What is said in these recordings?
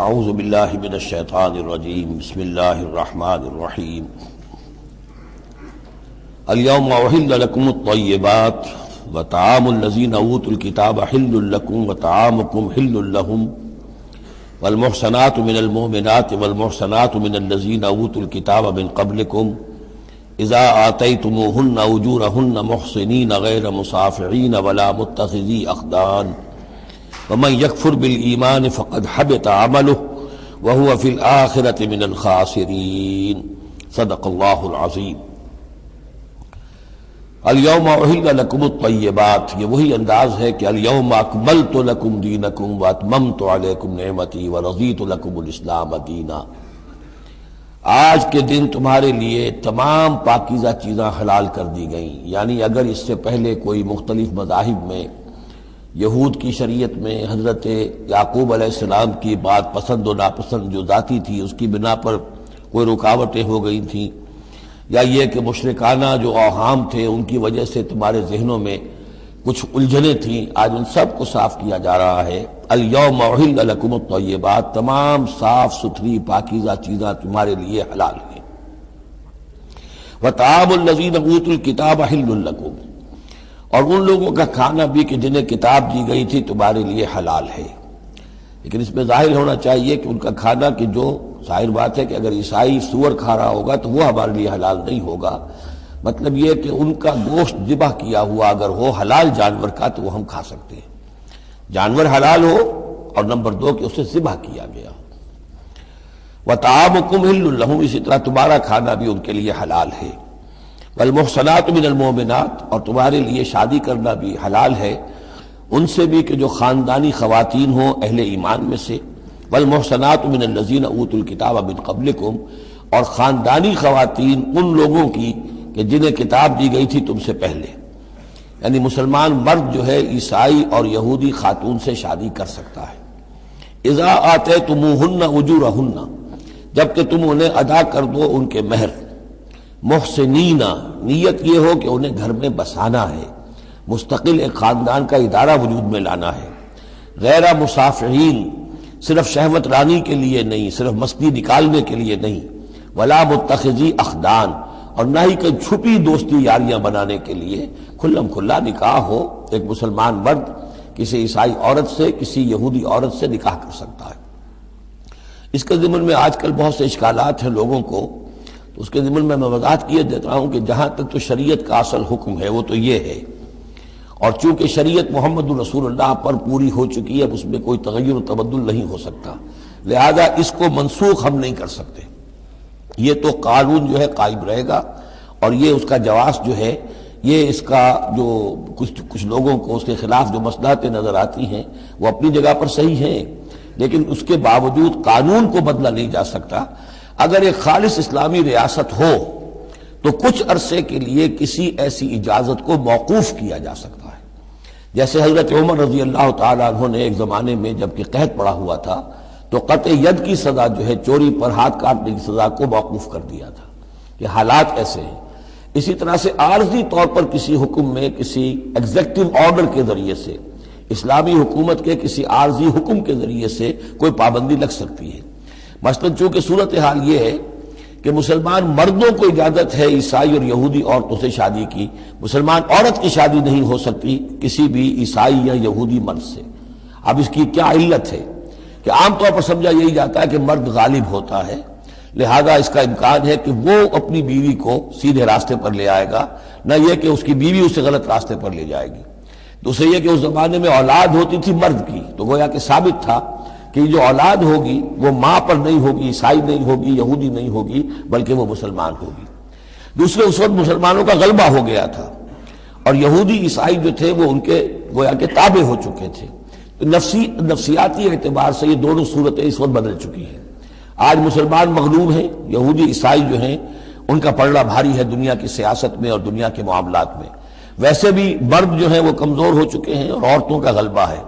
اعوذ باللہ من الشیطان الرجیم بسم اللہ الرحمن الرحیم اليوم احل لکم الطیبات وطعام الذین اوتوا الکتاب حل لکم وطعامکم حل لهم والمحصنات من المؤمنات والمحصنات من الذین اوتوا الکتاب من قبلکم اذا آتیتموہن اجورہن محصنین غیر مصافحین ولا متخذی اخدان ومن یکفر بالایمان فقد حبط عملہ وہو فی الآخرۃ من الخاسرین صدق اللہ العظیم۔ الیوم احل لکم الطیبات، یہ وہی انداز ہے کہ الیوم اکملت لکم دینکم واتممت علیکم نعمتی ورضیت لکم الاسلام دینا۔ آج کے دن تمہارے لیے تمام پاکیزہ چیزاں حلال کر دی گئیں، یعنی اگر اس سے پہلے کوئی مختلف مذاہب میں، یہود کی شریعت میں حضرت یعقوب علیہ السلام کی بات پسند و ناپسند جو ذاتی تھی اس کی بنا پر کوئی رکاوٹیں ہو گئی تھیں، یا یہ کہ مشرکانہ جو اوہام تھے ان کی وجہ سے تمہارے ذہنوں میں کچھ الجھنیں تھیں، آج ان سب کو صاف کیا جا رہا ہے۔ الیوم احل لکم الطیبات، تمام صاف ستھری پاکیزہ چیزاں تمہارے لیے حلال ہیں۔ وطعام الذین اوتوا الکتاب حل لکم، اور ان لوگوں کا کھانا بھی کہ جنہیں کتاب دی گئی تھی تمہارے لیے حلال ہے۔ لیکن اس میں ظاہر ہونا چاہیے کہ ان کا کھانا کہ جو ظاہر بات ہے کہ اگر عیسائی سور کھا رہا ہوگا تو وہ ہمارے لیے حلال نہیں ہوگا، مطلب یہ کہ ان کا گوشت ذبح کیا ہوا اگر ہو حلال جانور کا تو وہ ہم کھا سکتے ہیں، جانور حلال ہو، اور نمبر دو کہ اسے ذبح کیا گیا ہو۔ وطعامکم حل لہم، اسی طرح تمہارا کھانا بھی ان کے لیے حلال ہے۔ والمحصنات من المؤمنات، اور تمہارے لیے شادی کرنا بھی حلال ہے ان سے بھی کہ جو خاندانی خواتین ہوں اہل ایمان میں سے۔ والمحصنات من الذین اوتوا الکتاب من قبلکم، اور خاندانی خواتین ان لوگوں کی کہ جنہیں کتاب دی گئی تھی تم سے پہلے، یعنی مسلمان مرد جو ہے عیسائی اور یہودی خاتون سے شادی کر سکتا ہے۔ اذا آتیتموہن اجورہن، جب کہ تم انہیں ادا کر دو ان کے مہر۔ محسنین، نیت یہ ہو کہ انہیں گھر میں بسانا ہے، مستقل ایک خاندان کا ادارہ وجود میں لانا ہے۔ غیر مصافحین، صرف شہوت رانی کے لیے نہیں، صرف مستی نکالنے کے لیے نہیں۔ ولا متخذی اخدان، اور نہ ہی کہ چھپی دوستی یاریاں بنانے کے لیے، کھلم کھلا نکاح ہو، ایک مسلمان مرد کسی عیسائی عورت سے، کسی یہودی عورت سے نکاح کر سکتا ہے۔ اس کے ضمن میں آج کل بہت سے اشکالات ہیں لوگوں کو، تو اس کے ضمن میں وضاحت کیے دیتا ہوں کہ جہاں تک تو شریعت کا اصل حکم ہے وہ تو یہ ہے، اور چونکہ شریعت محمد رسول اللہ پر پوری ہو چکی ہے، اس میں کوئی تغیر و تبدل نہیں ہو سکتا، لہذا اس کو منسوخ ہم نہیں کر سکتے۔ یہ تو قانون جو ہے قائم رہے گا، اور یہ اس کا جواز جو ہے، یہ اس کا جو کچھ لوگوں کو اس کے خلاف جو مصلحتیں نظر آتی ہیں وہ اپنی جگہ پر صحیح ہیں، لیکن اس کے باوجود قانون کو بدلا نہیں جا سکتا۔ اگر ایک خالص اسلامی ریاست ہو تو کچھ عرصے کے لیے کسی ایسی اجازت کو موقوف کیا جا سکتا ہے، جیسے حضرت عمر رضی اللہ تعالیٰ عنہ نے ایک زمانے میں جب کہ قحط پڑا ہوا تھا تو قطع ید کی سزا جو ہے، چوری پر ہاتھ کاٹنے کی سزا کو موقوف کر دیا تھا کہ حالات ایسے ہیں۔ اسی طرح سے عارضی طور پر کسی حکم میں، کسی ایگزیکٹو آرڈر کے ذریعے سے، اسلامی حکومت کے کسی عارضی حکم کے ذریعے سے کوئی پابندی لگ سکتی ہے۔ مثلاً چونکہ صورتحال یہ ہے کہ مسلمان مردوں کو اجازت ہے عیسائی اور یہودی عورتوں سے شادی کی، مسلمان عورت کی شادی نہیں ہو سکتی کسی بھی عیسائی یا یہودی مرد سے۔ اب اس کی کیا علت ہے کہ عام طور پر سمجھا یہی جاتا ہے کہ مرد غالب ہوتا ہے، لہذا اس کا امکان ہے کہ وہ اپنی بیوی کو سیدھے راستے پر لے آئے گا، نہ یہ کہ اس کی بیوی اسے غلط راستے پر لے جائے گی۔ دوسرے یہ کہ اس زمانے میں اولاد ہوتی تھی مرد کی، تو گویا کہ ثابت تھا کہ جو اولاد ہوگی وہ ماں پر نہیں ہوگی، عیسائی نہیں ہوگی، یہودی نہیں ہوگی، بلکہ وہ مسلمان ہوگی۔ دوسرے اس وقت مسلمانوں کا غلبہ ہو گیا تھا، اور یہودی عیسائی جو تھے وہ ان کے گویا کہ تابع ہو چکے تھے۔ تو نفسیاتی اعتبار سے یہ دونوں صورتیں اس وقت بدل چکی ہیں۔ آج مسلمان مغلوب ہیں، یہودی عیسائی جو ہیں ان کا پلڑا بھاری ہے دنیا کی سیاست میں اور دنیا کے معاملات میں۔ ویسے بھی مرد جو ہیں وہ کمزور ہو چکے ہیں اور عورتوں کا غلبہ ہے۔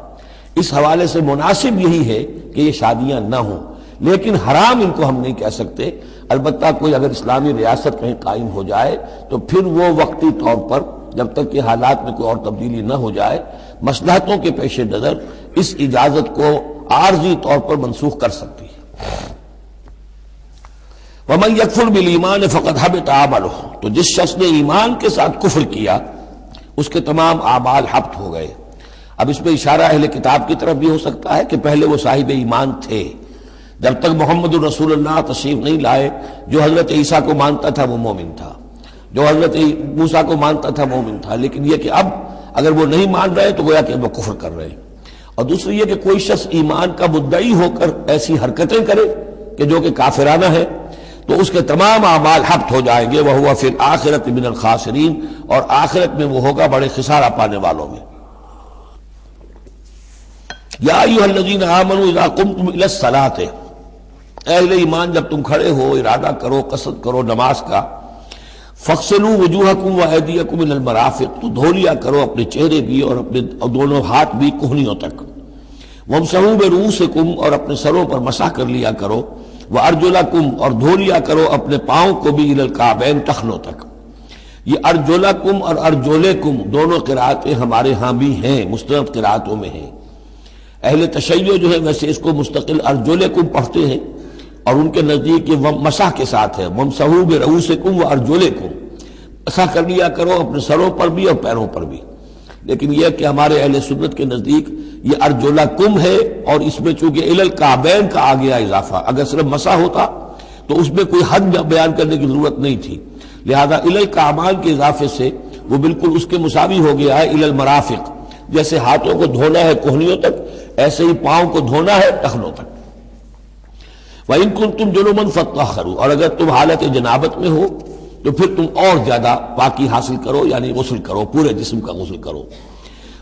اس حوالے سے مناسب یہی ہے کہ یہ شادیاں نہ ہوں، لیکن حرام ان کو ہم نہیں کہہ سکتے۔ البتہ کوئی اگر اسلامی ریاست کہیں قائم ہو جائے تو پھر وہ وقتی طور پر جب تک کہ حالات میں کوئی اور تبدیلی نہ ہو جائے، مصلحتوں کے پیش نظر اس اجازت کو عارضی طور پر منسوخ کر سکتی ہے۔ وَمَن يَكْفُرْ بِالْإِيمَانِ فَقَدْ حَبِطَ عَمَلُهُ، تو جس شخص نے ایمان کے ساتھ کفر کیا اس کے تمام اعمال حبط ہو گئے۔ اب اس میں اشارہ اہل کتاب کی طرف بھی ہو سکتا ہے کہ پہلے وہ صاحب ایمان تھے، جب تک محمد الرسول اللہ تشریف نہیں لائے جو حضرت عیسیٰ کو مانتا تھا وہ مومن تھا، جو حضرت موسیٰ کو مانتا تھا مومن تھا، لیکن یہ کہ اب اگر وہ نہیں مان رہے تو گویا کہ وہ کفر کر رہے ہیں۔ اور دوسری یہ کہ کوئی شخص ایمان کا مدعی ہو کر ایسی حرکتیں کرے کہ جو کہ کافرانہ ہے تو اس کے تمام اعمال حبط ہو جائیں گے، وَهُوَ فِي الْآخِرَةِ مِنَ الْخَاسِرِينَ، اور آخرت میں وہ ہوگا بڑے خسارہ پانے والوں میں۔ یا ایھا الذین آمنوا اذا قمتم الی الصلاۃ، اہل ایمان جب تم کھڑے ہو، ارادہ کرو، قصد کرو نماز کا، فاغسلوا وجوہکم وایدیکم الی المرافق، تو دھو لیا کرو اپنے چہرے بھی اور اپنے دونوں ہاتھ بھی کہنیوں تک، وامسحوا برؤوسکم، اور اپنے سروں پر مسح کر لیا کرو، وارجلکم، اور دھو لیا کرو اپنے پاؤں کو بھی الی الکعبین، ٹخنوں تک۔ یہ ارجلکم اور ارجلکم دونوں قرأتیں ہمارے ہاں بھی ہیں، مستند قرأتوں میں ہیں۔ اہل تشیع جو ہے ویسے اس کو مستقل ارجلکم پڑھتے ہیں اور ان کے نزدیک یہ مسح کے ساتھ ہے، وامسحوا برؤوسکم وارجلکم، مسح کر لیا کرو اپنے سروں پر بھی اور پیروں پر بھی۔ لیکن یہ کہ ہمارے اہل سنت کے نزدیک یہ ارجلکم ہے، اور اس میں چونکہ الی الکعبین کا آ گیا اضافہ، اگر صرف مسح ہوتا تو اس میں کوئی حد بیان کرنے کی ضرورت نہیں تھی، لہذا الی الکعبین کے اضافے سے وہ بالکل اس کے مساوی ہو گیا ہے الی المرافق، جیسے ہاتھوں کو دھونا ہے کہنیوں تک ایسے ہی پاؤں کو دھونا ہے ٹخنوں تک۔ وَإِن كُنتُمْ جُنُبًا فَاطَّهَّرُوا، اور اگر تم حالت جنابت میں ہو تو پھر تم اور زیادہ پاکی حاصل کرو، یعنی غسل کرو، پورے جسم کا غسل کرو۔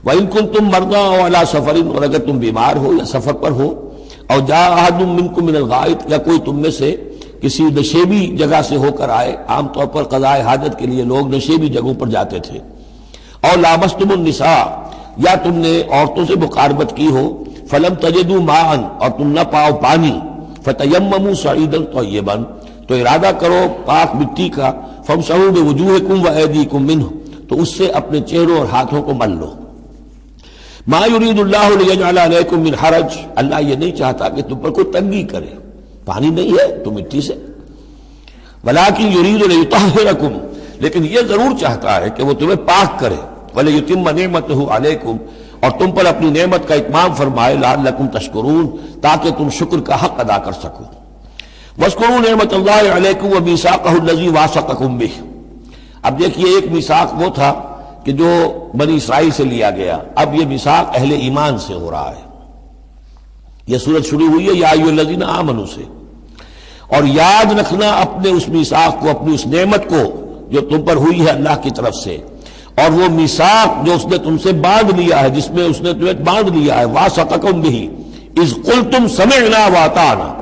وَإِن كُنتُمْ مَرْضَىٰ أَوْ عَلَىٰ سَفَرٍ، اور اگر تم بیمار ہو یا سفر پر ہو، اور جاء أَحَدٌ مِّنكُم مِّنَ الْغَائِطِ، یا کوئی تم میں سے کسی نشیبی جگہ سے ہو کر آئے، عام طور پر قضاء حاجت کے لیے لوگ نشیبی جگہوں پر جاتے تھے، اور لامستم النساء، یا تم نے عورتوں سے مقاربت کی ہو، فلم تجدوا ماء، اور تم نہ پاؤ پانی، فتیمموا صعیدا طیبا، تو ارادہ کرو پاک مٹی کا، فامسحوا بوجوہکم وایدیکم منہ، تو اس سے اپنے چہروں اور ہاتھوں کو مل لو۔ ما یرید اللہ لیجعل علیکم من حرج، اللہ یہ نہیں چاہتا کہ تم پر کوئی تنگی کرے، پانی نہیں ہے تو مٹی سے، ولکن یرید لیطہرکم، لیکن یہ ضرور چاہتا ہے کہ وہ تمہیں پاک کرے، ولیتم نعمتہ علیکم، اور تم پر اپنی نعمت کا اتمام فرمائے، لعلکم تشکرون، تاکہ تم شکر کا حق ادا کر سکو۔ واذکروا نعمت اللہ علیکم ومیثاقہ الذی واثقکم بہ، اب دیکھیے ایک میثاق وہ تھا کہ جو بنی اسرائیل سے لیا گیا، اب یہ میثاق اہل ایمان سے ہو رہا ہے۔ یہ سورت شروع ہوئی ہے یا ایھا الذین آمنوا سے، اور یاد رکھنا اپنے اس میثاق کو، اپنی اس نعمت کو جو تم پر ہوئی ہے اللہ کی طرف سے، اور وہ میثاق جو اس نے تم سے باندھ لیا ہے، جس میں اس نے تمہیں باندھ لیا ہے، واثقکم بہ اذ قلتم سمعنا واطعنا،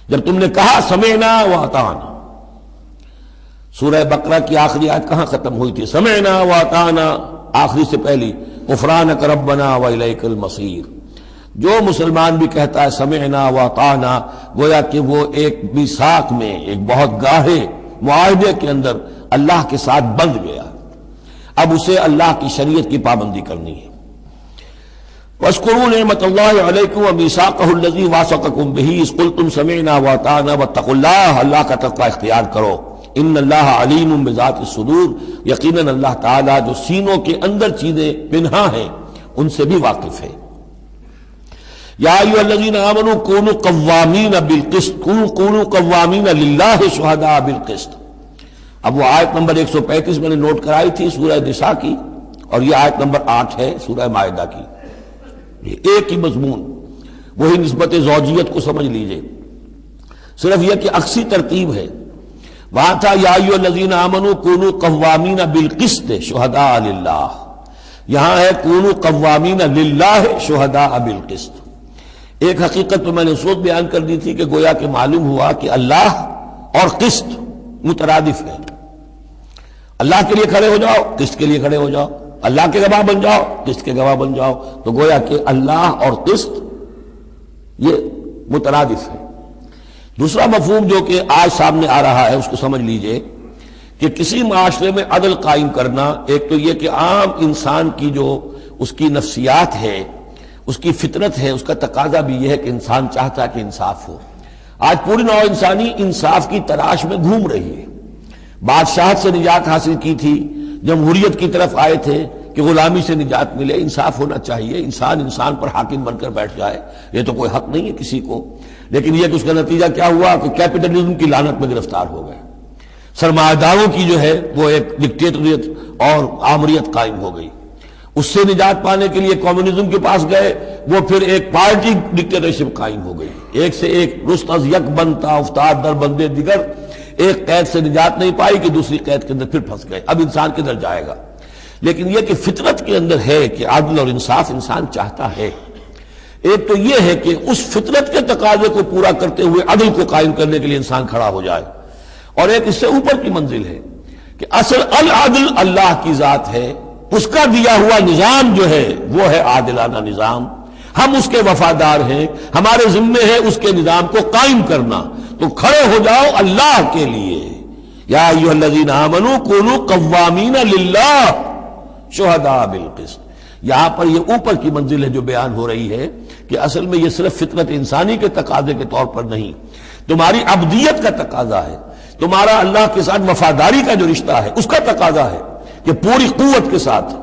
جب تم نے کہا سمعنا واطعنا۔ سورہ بقرہ کی آخری آیت کہاں ختم ہوئی تھی؟ سمعنا واطعنا، آخری سے پہلی غفرانک ربنا والیک المصیر۔ جو مسلمان بھی کہتا ہے سمعنا واطعنا، گویا کہ وہ ایک میثاق میں، ایک بہت گاہے معاہدے کے اندر اللہ کے ساتھ بندھ گیا، اب اسے اللہ کی شریعت کی پابندی کرنی ہے۔ واذکروا نعمت اللہ علیکم ومیثاقہ الذی واثقکم بہ اذ قلتم سمعنا واطعنا واتقوا اللہ، اللہ کا تقوی اختیار کرو، ان اللہ علیم بذات الصدور، یقیناً اللہ تعالیٰ جو سینوں کے اندر چیزیں پنہاں ہیں ان سے بھی واقف ہے۔ یا ایھا الذین آمنوا کونوا قوامین بالقسط، کونوا قوامین للہ شہداء بالقسط۔ اب وہ آیت نمبر 135 میں نے نوٹ کرائی تھی سورہ نساء کی، اور یہ آیت نمبر 8 ہے سورہ مائدہ کی، یہ ایک ہی مضمون، وہی نسبت زوجیت کو سمجھ لیجئے، صرف یہ کہ عکسی ترتیب ہے۔ وہاں تھا یا ایھا الذین آمنوا کونوا قوامین بالقسط شہداء للہ، یہاں ہے کونوا قوامین للہ شہداء بالقسط۔ ایک حقیقت تو میں نے اس وقت بیان کر دی تھی کہ گویا کہ معلوم ہوا کہ اللہ اور قسط مترادف ہے، اللہ کے لیے کھڑے ہو جاؤ، قسط کے لیے کھڑے ہو جاؤ، اللہ کے گواہ بن جاؤ، قسط کے گواہ بن جاؤ، تو گویا کہ اللہ اور قسط یہ مترادف ہے۔ دوسرا مفہوم جو کہ آج سامنے آ رہا ہے اس کو سمجھ لیجئے کہ کسی معاشرے میں عدل قائم کرنا، ایک تو یہ کہ عام انسان کی جو اس کی نفسیات ہے اس کی فطرت ہے، اس کا تقاضا بھی یہ ہے کہ انسان چاہتا ہے کہ انصاف ہو۔ آج پوری نوع انسانی انصاف کی تلاش میں گھوم رہی ہے۔ بادشاہت سے نجات حاصل کی تھی، جمہوریت کی طرف آئے تھے کہ غلامی سے نجات ملے، انصاف ہونا چاہیے، انسان پر حاکم بن کر بیٹھ جائے، یہ تو کوئی حق نہیں ہے کسی کو۔ لیکن یہ کہ اس کا نتیجہ کیا ہوا کہ کیپٹلزم کی لعنت میں گرفتار ہو گئے، سرمایہ داروں کی جو ہے وہ ایک ڈکٹیٹریٹ اور آمریت قائم ہو گئی۔ اس سے نجات پانے کے لیے کمیونزم کے پاس گئے، وہ پھر ایک پارٹی ڈکٹیٹرشپ قائم ہو گئی، ایک سے ایک رست از یک بنتا افتاد در بندے دیگر، ایک قید سے نجات نہیں پائی کہ دوسری قید کے اندر پھر پھنس گئے۔ اب انسان کدھر جائے گا؟ لیکن یہ کہ فطرت کے اندر ہے کہ عدل اور انصاف انسان چاہتا ہے۔ ایک تو یہ ہے کہ اس فطرت کے تقاضے کو پورا کرتے ہوئے عدل کو قائم کرنے کے لیے انسان کھڑا ہو جائے، اور ایک اس سے اوپر کی منزل ہے کہ اصل العدل اللہ کی ذات ہے، اس کا دیا ہوا نظام جو ہے وہ ہے عادلانہ نظام، ہم اس کے وفادار ہیں، ہمارے ذمے ہے اس کے نظام کو قائم کرنا۔ تو کھڑے ہو جاؤ اللہ کے لیے، یا ایھا الذین آمنوا کونوا قوامین للہ شہداء بالقسط۔ یہاں پر یہ اوپر کی منزل ہے جو بیان ہو رہی ہے کہ اصل میں یہ صرف فطرت انسانی کے تقاضے کے طور پر نہیں، تمہاری عبدیت کا تقاضا ہے، تمہارا اللہ کے ساتھ وفاداری کا جو رشتہ ہے اس کا تقاضا ہے کہ پوری قوت کے ساتھ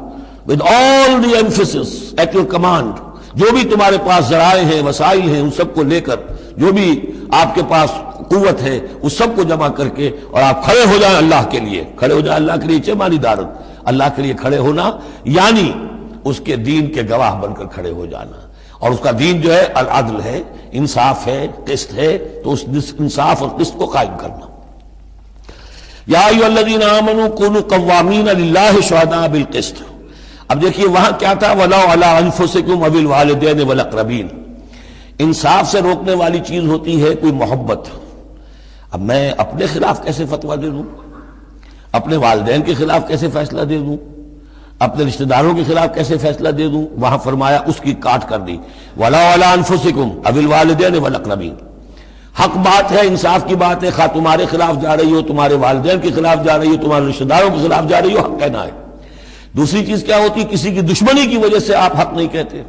with all the emphasis at your command، جو بھی تمہارے پاس ذرائع ہیں، وسائل ہیں، ان سب کو لے کر، جو بھی آپ کے پاس قوت ہے اس سب کو جمع کر کے، اور آپ کھڑے ہو جائیں اللہ کے لیے۔ کھڑے ہو جائیں اللہ کے لیے چمانی دارت، اللہ کے لیے کھڑے ہونا یعنی اس کے دین کے گواہ بن کر کھڑے ہو جانا، اور اس کا دین جو ہے العدل ہے، انصاف ہے، قسط ہے، تو اس انصاف اور قسط کو قائم کرنا۔ یا ایھا الذین آمنوا کونوا قوامین للہ شہداء بالقسط۔ اب دیکھیے وہاں کیا تھا، وَلَوْ عَلَىٰ أَنفُسِكُمْ أَوِ الْوَالِدَيْنِ وَالْأَقْرَبِينَ۔ انصاف سے روکنے والی چیز ہوتی ہے کوئی محبت۔ اب میں اپنے خلاف کیسے فتویٰ دے دوں، اپنے والدین کے خلاف کیسے فیصلہ دے دوں، اپنے رشتہ داروں کے خلاف کیسے فیصلہ دے دوں؟ وہاں فرمایا اس کی کاٹ کر دی، وَلَوْ عَلَىٰ أَنفُسِكُمْ أَوِ الْوَالِدَيْنِ وَالْأَقْرَبِينَ۔ حق بات ہے، انصاف کی بات ہے، خواہ تمہارے خلاف جا رہی ہو، تمہارے والدین کے خلاف جا رہی ہو، تمہارے رشتہ داروں کے خلاف جا رہی ہو، حق کہنا ہے۔ دوسری چیز کیا ہوتی، کسی کی دشمنی کی وجہ سے آپ حق نہیں کہتے۔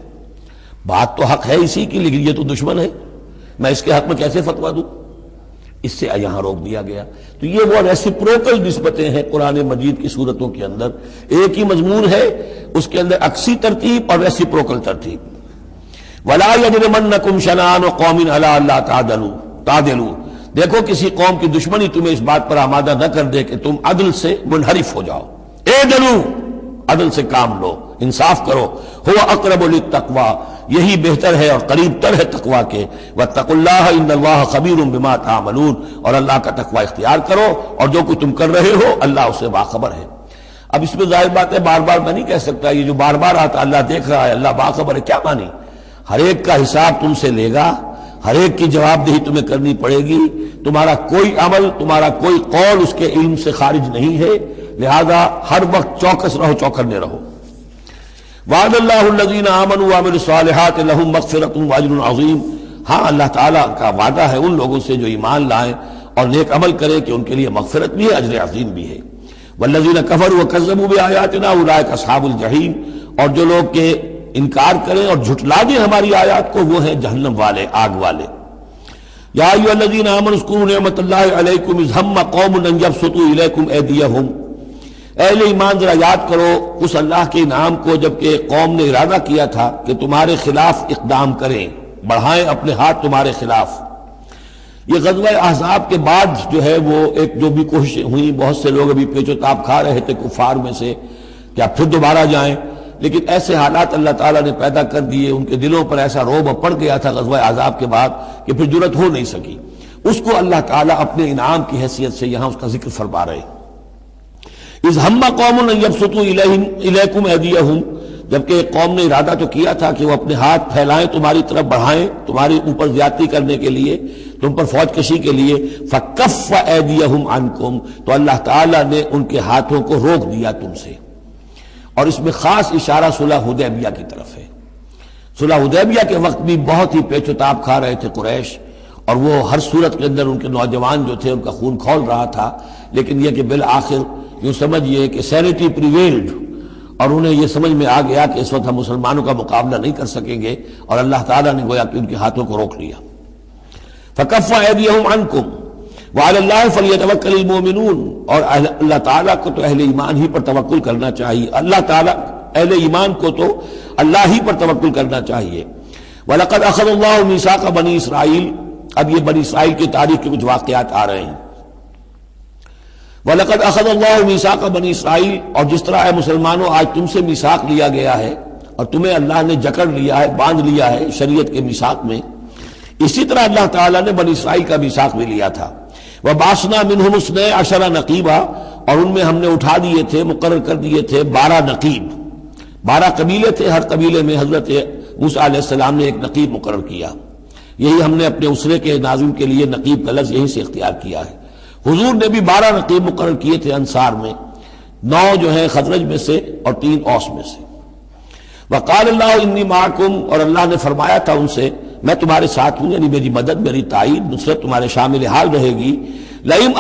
بات تو حق ہے اسی کی، لیکن یہ تو دشمن ہے، میں اس کے حق میں کیسے فتویٰ دوں؟ اس سے یہاں روک دیا گیا۔ تو یہ وہ ریسیپروکل نسبتیں ہیں قرآن مجید کی صورتوں کے اندر، ایک ہی مضمون ہے، اس کے اندر عکسی ترتیب اور ریسیپروکل ترتیب۔ وَلَا يَجْرِمَنَّكُمْ شَنَآنُ قَوْمٍ عَلَىٰ أَلَّا تعْدِلُوا۔ دیکھو کسی قوم کی دشمنی تمہیں اس بات پر آمادہ نہ کر دے کہ تم عدل سے منحرف ہو جاؤ۔ اعدلوا، عدل سے کام لو، انصاف کرو۔ هو اقرب للتقوی، یہی بہتر ہے اور قریب تر ہے تقوی کے۔ واتقوا اللہ ان اللہ خبیر بما تعملون، اور اللہ کا تقوی اختیار کرو، اور جو کچھ تم کر رہے ہو اللہ اس سے باخبر ہے۔ اب اس میں ظاہر بات ہے بار بار میں نہیں کہہ سکتا، یہ جو بار بار آتا اللہ دیکھ رہا ہے، اللہ باخبر ہے، کیا مانی؟ ہر ایک کا حساب تم سے لے گا، ہر ایک کی جواب دہی تمہیں کرنی پڑے گی، تمہارا کوئی عمل، تمہارا کوئی قول اس کے علم سے خارج نہیں ہے، لہذا ہر وقت چوکس رہو، چوکنے رہو۔ وعد اللہ الذین آمنوا وعملوا الصالحات لہم مغفرۃ واجر عظیم۔ ہاں اللہ تعالیٰ کا وعدہ ہے ان لوگوں سے جو ایمان لائیں اور نیک عمل کریں کہ ان کے لیے مغفرت بھی ہے، اجر عظیم بھی ہے۔ والذین کفروا وکذبوا بآیاتنا اولئک اصحاب الجحیم، اور جو لوگ کہ انکار کریں اور جھٹلا دیں ہماری آیات کو، وہ ہیں جہنم والے، آگ والے۔ یا ایھا الذین آمنوا اذکروا نعمت اللہ علیکم اذ ہم قوم ان یبسطوا الیکم ایدیہم۔ اہل ایمان ذرا یاد کرو اس اللہ کے انعام کو جبکہ قوم نے ارادہ کیا تھا کہ تمہارے خلاف اقدام کریں، بڑھائیں اپنے ہاتھ تمہارے خلاف۔ یہ غزوہ احزاب کے بعد جو ہے وہ ایک جو بھی کوششیں ہوئیں، بہت سے لوگ ابھی پیچ و تاب کھا رہے تھے کفار میں سے کہ اب پھر دوبارہ جائیں، لیکن ایسے حالات اللہ تعالیٰ نے پیدا کر دیے، ان کے دلوں پر ایسا رعب پڑ گیا تھا غزوہ احزاب کے بعد کہ پھر جرأت ہو نہیں سکی۔ اس کو اللہ تعالیٰ اپنے انعام کی حیثیت سے یہاں اس کا ذکر فرما رہے ہیں۔ اذ ہم قوم ان یبسطوا الیکم ایدیہم، جبکہ ایک قوم نے ارادہ تو کیا تھا کہ وہ اپنے ہاتھ پھیلائیں تمہاری طرف، بڑھائیں تمہارے اوپر زیادتی کرنے کے لیے، تم پر فوج کشی کے لیے۔ فکف ایدیہم عنکم، تو اللہ تعالیٰ نے ان کے ہاتھوں کو روک دیا تم سے۔ اور اس میں خاص اشارہ صلح حدیبیہ کی طرف ہے۔ صلح حدیبیہ کے وقت بھی بہت ہی پیچ و تاب کھا رہے تھے قریش، اور وہ ہر صورت کے اندر ان کے نوجوان جو تھے ان کا خون کھول رہا تھا، لیکن یہ کہ بالآخر یوں سمجھئے کہ سینٹی پریویلڈ، اور انہیں یہ سمجھ میں آ گیا کہ اس وقت ہم مسلمانوں کا مقابلہ نہیں کر سکیں گے، اور اللہ تعالیٰ نے گویا کہ ان کے ہاتھوں کو روک لیا۔ فَكَفَّ أَيْدِيَهُمْ عَنْكُمْ وَعَلَى اللَّهِ فَلْيَتَوَكَّلِ الْمُؤْمِنُونَ، اور اللہ تعالیٰ کو تو اہل ایمان ہی پر توکل کرنا چاہیے، اللہ تعالیٰ اہل ایمان کو تو اللہ ہی پر توکل کرنا چاہیے۔ وَلَقَدْ أَخَذَ اللَّهُ مِيثَاقَ بَنِي إِسْرَائِيلَ، اب یہ بنی اسرائیل کی تاریخ کے کچھ واقعات آ رہے ہیں۔ وَلَقَدْ أَخَذَ اللَّهُ مِيثَاقَ بَنِي إِسْرَائِيلَ، اور جس طرح اے مسلمانوں آج تم سے میثاق لیا گیا ہے اور تمہیں اللہ نے جکڑ لیا ہے، باندھ لیا ہے شریعت کے میثاق میں، اسی طرح اللہ تعالیٰ نے بنی اسرائیل کا میثاق بھی لیا تھا۔ وَبَعَثْنَا مِنْهُمُ اثْنَيْ عَشَرَ نَقِيبًا، اور ان میں ہم نے اٹھا دیے تھے، مقرر کر دیے تھے 12 نقیب، 12 قبیلے تھے، ہر قبیلے میں حضرت موسیٰ علیہ السلام نے ایک نقیب مقرر کیا۔ یہی ہم نے اپنے اسرے کے ناظم کے لیے نقیب کا لفظ یہیں سے اختیار کیا ہے۔ حضور نے بھی 12 نقیب مقرر کیے تھے انصار میں، 9 جو ہیں خزرج میں سے اور 3 اوس میں سے۔ وقال اللہ انی معکم، اور اللہ نے فرمایا تھا ان سے میں تمہارے ساتھ ہوں، یعنی میری مدد، میری تائید، نصرت تمہارے شامل حال رہے گی۔ لئن